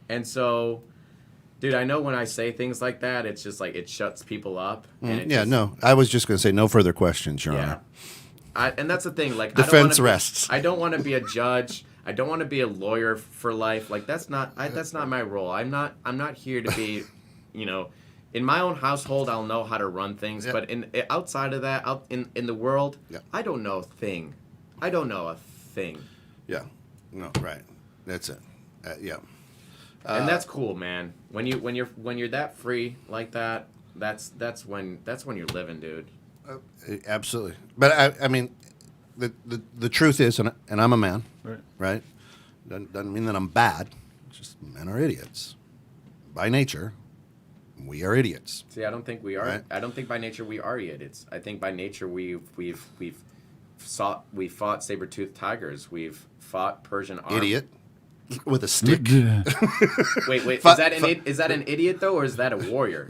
And so, dude, I know when I say things like that, it's just like it shuts people up. And No, I was just going to say no further questions, Your Honor. And that's the thing. Like, Defense rests. I don't want to be a judge. I don't want to be a lawyer for life. Like, that's not my role. I'm not here to be, in my own household, I'll know how to run things. Yeah. But outside of that, out in the world, Yeah. I don't know a thing. I don't know a thing. Yeah. No, right. That's it. Yeah. And that's cool, man. When you're that free like that, that's when you're living, dude. Absolutely. But I mean, the truth is, and I'm a man, right? Doesn't mean that I'm bad. It's just men are idiots. By nature, we are idiots. See, I don't think we are. Right. I don't think by nature we are idiots. I think by nature we've fought saber-toothed tigers. We've fought Persian army. Idiot with a stick. Wait. Fought- Is that an idiot though, or is that a warrior?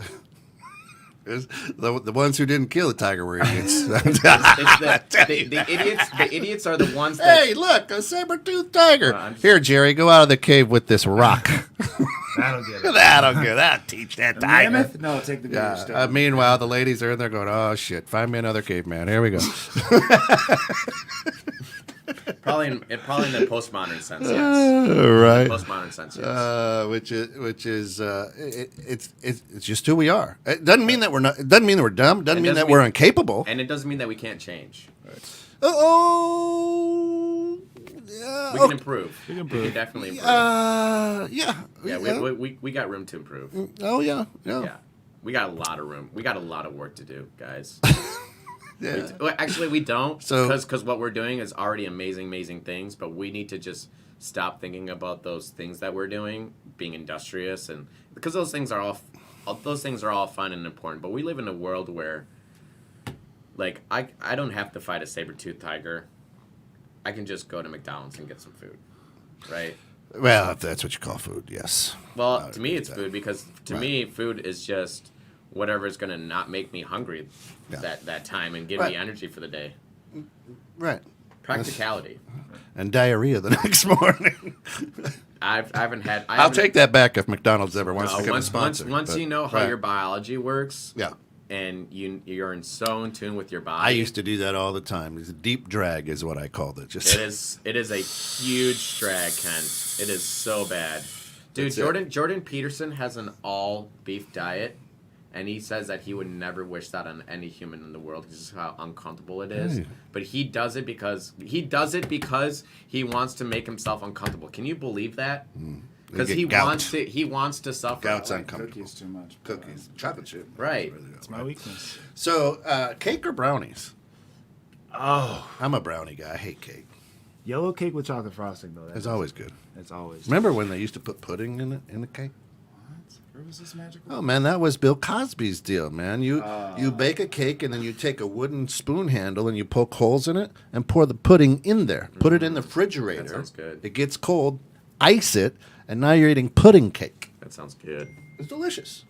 The ones who didn't kill the tiger were idiots. The idiots are the ones that. Hey, look, a saber-toothed tiger. I'm just- Here, Jerry, go out of the cave with this rock. That'll get it. That'll teach that tiger. Mammoth? No, take the bigger stuff. Meanwhile, the ladies are in there going, "Oh shit, find me another caveman." Here we go. Probably in the postmodern sense, yes. Right. Postmodern sense, yes. Which is it's just who we are. It doesn't mean that we're not. It doesn't mean that we're dumb. Doesn't mean that we're incapable. And it doesn't mean that we can't change. Oh. We can improve. We can definitely improve. Yeah. We got room to improve. Oh yeah. Yeah. We got a lot of room. We got a lot of work to do, guys. Yeah. Actually, we don't. So- Because what we're doing is already amazing things, but we need to just stop thinking about those things that we're doing, being industrious, and because those things are all fun and important. But we live in a world where, like, I don't have to fight a saber-toothed tiger. I can just go to McDonald's and get some food, right? Well, if that's what you call food, yes. Well, to me, it's food because to me, food is just whatever is going to not make me hungry that time and give me energy for the day. Right. Practicality. And diarrhea the next morning. I haven't had. I'll take that back if McDonald's ever wants to become a once sponsor. once you know how your biology works, Yeah. and you're so in tune with your body. I used to do that all the time. It's a deep drag is what I called it. Just It is a huge drag, Ken. It is so bad, dude. That's Jordan Peterson has an all beef diet, and he says that he would never wish that on any human in the world because of how uncomfortable it is. Hey. But he does it because he wants to make himself uncomfortable. Can you believe that? Because You he get gout. wants to suffer. Gout's I like uncomfortable. cookies too much. Cookies, chocolate chip. Right. It's my weakness. So, cake or brownies? Oh, I'm a brownie guy. I hate cake. yellow cake with chocolate frosting though. It's always good. It's always. Remember when they used to put pudding in the cake? What? Where was this magical? Oh man, that was Bill Cosby's deal, man. You bake a cake and then you take a wooden spoon handle and you poke holes in it and pour the pudding in there. Put it in the refrigerator. That sounds good. It gets cold, ice it, and now you're eating pudding cake. That sounds good. It's delicious.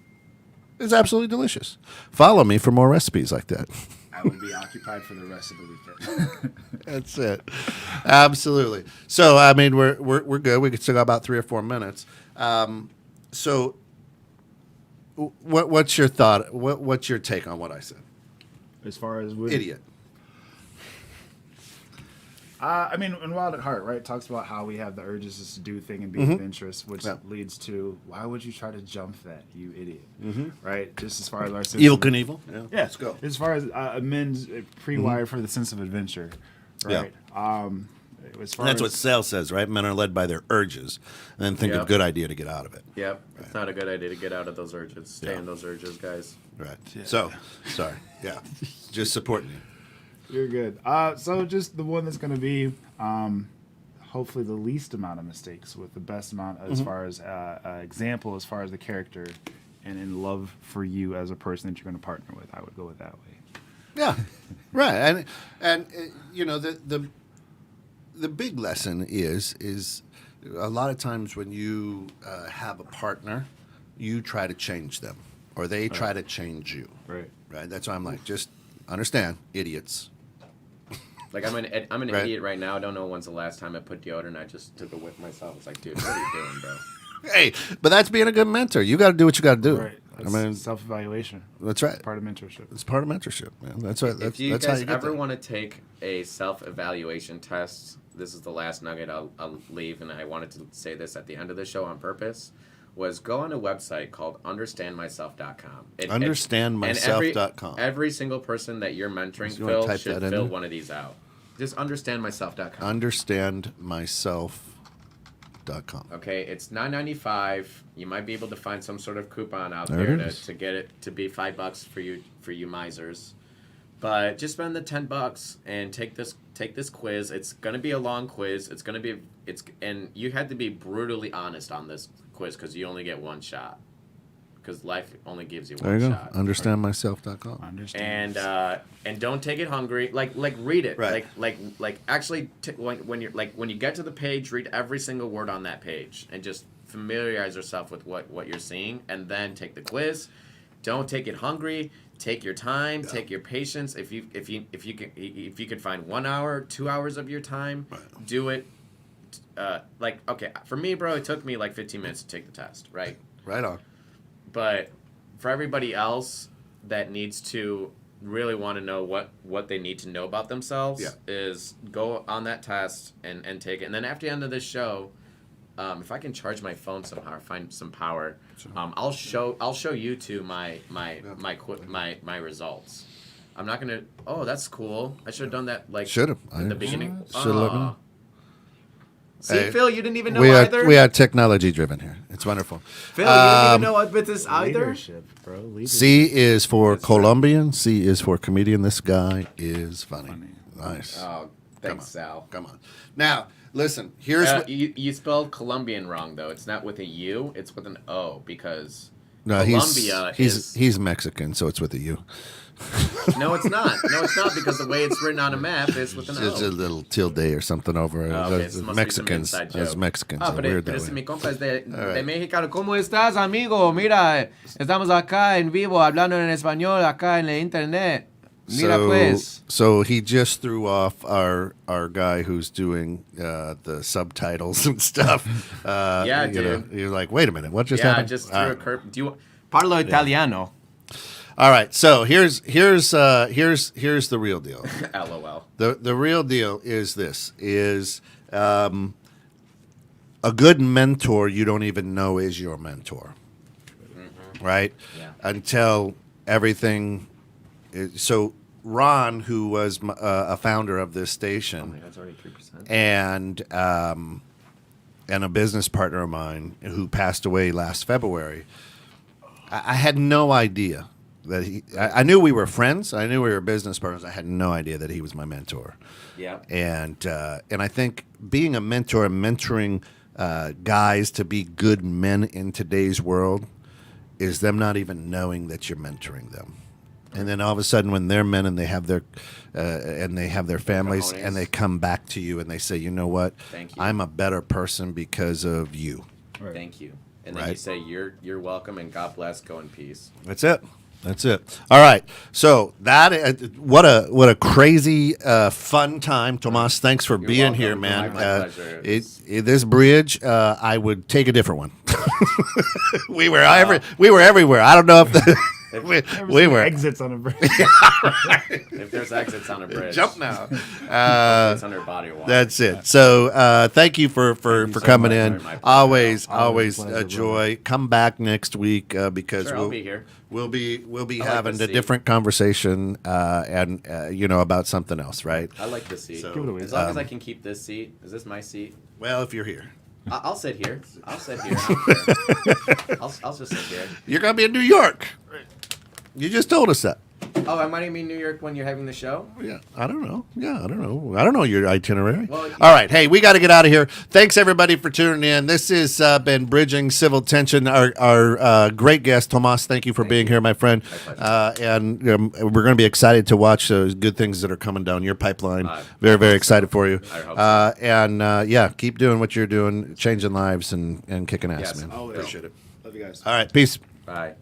It's absolutely delicious. Follow me for more recipes like that. I will be occupied for the rest of the weekend. That's it. Absolutely. So I mean, we're good. We could still got about 3 or 4 minutes. So, what's your thought? What's your take on what I said? As far as Idiot. I mean, in Wild at Heart, right, it talks about how we have the urges just to do thing and be adventurous, which leads to why would you try to jump that, you idiot? Right? Just as far as our sense Evil of- Knievel. Yeah. Yeah, Let's go. As far as men's pre-wired for the sense of adventure, right? As far That's as, what Sale says, right? Men are led by their urges, and then think Yep. of good idea to get out of it. Yep. It's not a good idea to get out of those urges. Stay Yeah. in those urges, guys. Right. So, sorry. Yeah. Just supporting you. You're good. So just the one that's going to be hopefully the least amount of mistakes with the best amount as far as example, as far as the character and in love for you as a person that you're going to partner with. I would go with that way. Yeah. Right. And you know the big lesson is a lot of times when you have a partner, you try to change them or they try to change you. Right. Right. That's why I'm like, just understand, idiots. Like I'm an Right. idiot right now. I don't know when's the last time I put deodorant. I just took a whiff myself. It's like, dude, what are you doing, bro? Hey, but that's being a good mentor. You got to do what you got to do. Right. I mean, Self-evaluation. that's right. Part of mentorship. It's part of mentorship, man. That's right. That's, If you that's how guys you get ever there. want to take a self-evaluation test, this is the last nugget I'll leave, and I wanted to say this at the end of the show on purpose, was go on a website called understandmyself.com. Understandmyself.com. Every single person that you're mentoring, You wanna Phil, type should that in fill there? one of these out. Just understandmyself.com. Understandmyself.com. Okay, it's $9.95. You might be able to find some sort of coupon out There there it is. to get it to be $5 for you misers. But just spend the $10 and take this quiz. It's gonna be a long quiz. And you had to be brutally honest on this quiz because you only get one shot. Because life only gives you There one you go. shot. Understandmyself.com. Understand. And don't take it hungry. Like read it. Right. Like actually when you get to the page, read every single word on that page and just familiarize yourself with what you're seeing, and then take the quiz. Don't take it hungry. Take your time. Take your patience. If you can find 1 hour, 2 hours of your time, do it. Like, okay, for me, bro, it took me like 15 minutes to take the test, right? Right on. But for everybody else that needs to really want to know what they need to know about themselves, is go on that test and take it. And then after the end of this show, if I can charge my phone somehow or find some power, I'll show you two my results. I'm not gonna. Oh, that's cool. I should have done that like in the beginning. Should have let me know. See, Hey, Phil, you didn't even know we either. We are technology driven here. It's wonderful. Phil, you didn't even know about this either. Leadership, bro. Leadership. C is for Colombian. C is for comedian. This guy is funny. Nice. Oh, thanks, Sal. Come on. Now, listen. Here's what. You spelled Colombian wrong though. It's not with a U. It's with an O because No, Colombia he's Mexican, so it's with a U. No, it's not. No, it's not because the way it's written on a map is with an O. It's a little tilde or something over it. Okay, so must Mexicans, be some inside as joke. Mexicans, are pero weird that ese way. mi compa es de México. ¿Cómo estás, amigo? Mira, estamos acá en vivo hablando en español acá en la internet. Mira pues. So he just threw off our guy who's doing the subtitles and stuff. Yeah, you dude. know, you're like, wait a minute, what just Yeah, I happened? just threw All a right. curve. Do you parlo italiano? All right, so here's the real deal. LOL. The real deal is this: a good mentor you don't even know is your mentor, right? Yeah. Until everything. So Ron, who was a founder of this station, That's already 3%. and a business partner of mine who passed away last February, I had no idea that he. I knew we were friends. I knew we were business partners. I had no idea that he was my mentor. Yeah. And I think being a mentor and mentoring guys to be good men in today's world is them not even knowing that you're mentoring them. And then all of a sudden, when they're men and they have their families, cojones. and they come back to you and they say, you know what, Thank you. I'm a better person because of you. Right. Thank you. And then you Right. say you're welcome and God bless. Go in peace. That's it. That's it. All right. So that what a crazy fun time, Tomas. Thanks for being welcome. here, man. My pleasure. This bridge, I would take a different one. we were everywhere. I don't know if we were exits on a bridge. If there's exits on a bridge, jump now. it's under body water. That's it. So thank you for so coming much. in. My pleasure. Always Always a pleasure, a joy. Come back next week because Sure, I'll be here. We'll be like having the a seat. different conversation and about something else, right? I like this seat. So, Give it away. As long as I can keep this seat. Is this my seat? Well, if you're here, I'll sit here. I'll sit here. I don't care. I'll just sit here. you're gonna be in New York. You just told us that. Oh, am I going to be in New York when you're having the show? Yeah, I don't know. I don't know your itinerary. Well, all right. Hey, we got to get out of here. Thanks everybody for tuning in. This has been Bridging Civil Tension. Our great guest, Tomas. Thank you for being here, my friend. And we're going to be excited to watch those good things that are coming down your pipeline. Very, very excited for you. I hope so. Yeah, keep doing what you're doing, changing lives and kicking ass, Yes, man. always. Appreciate it. Love you guys. All right, peace. Bye.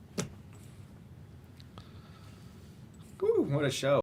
Woo, what a show.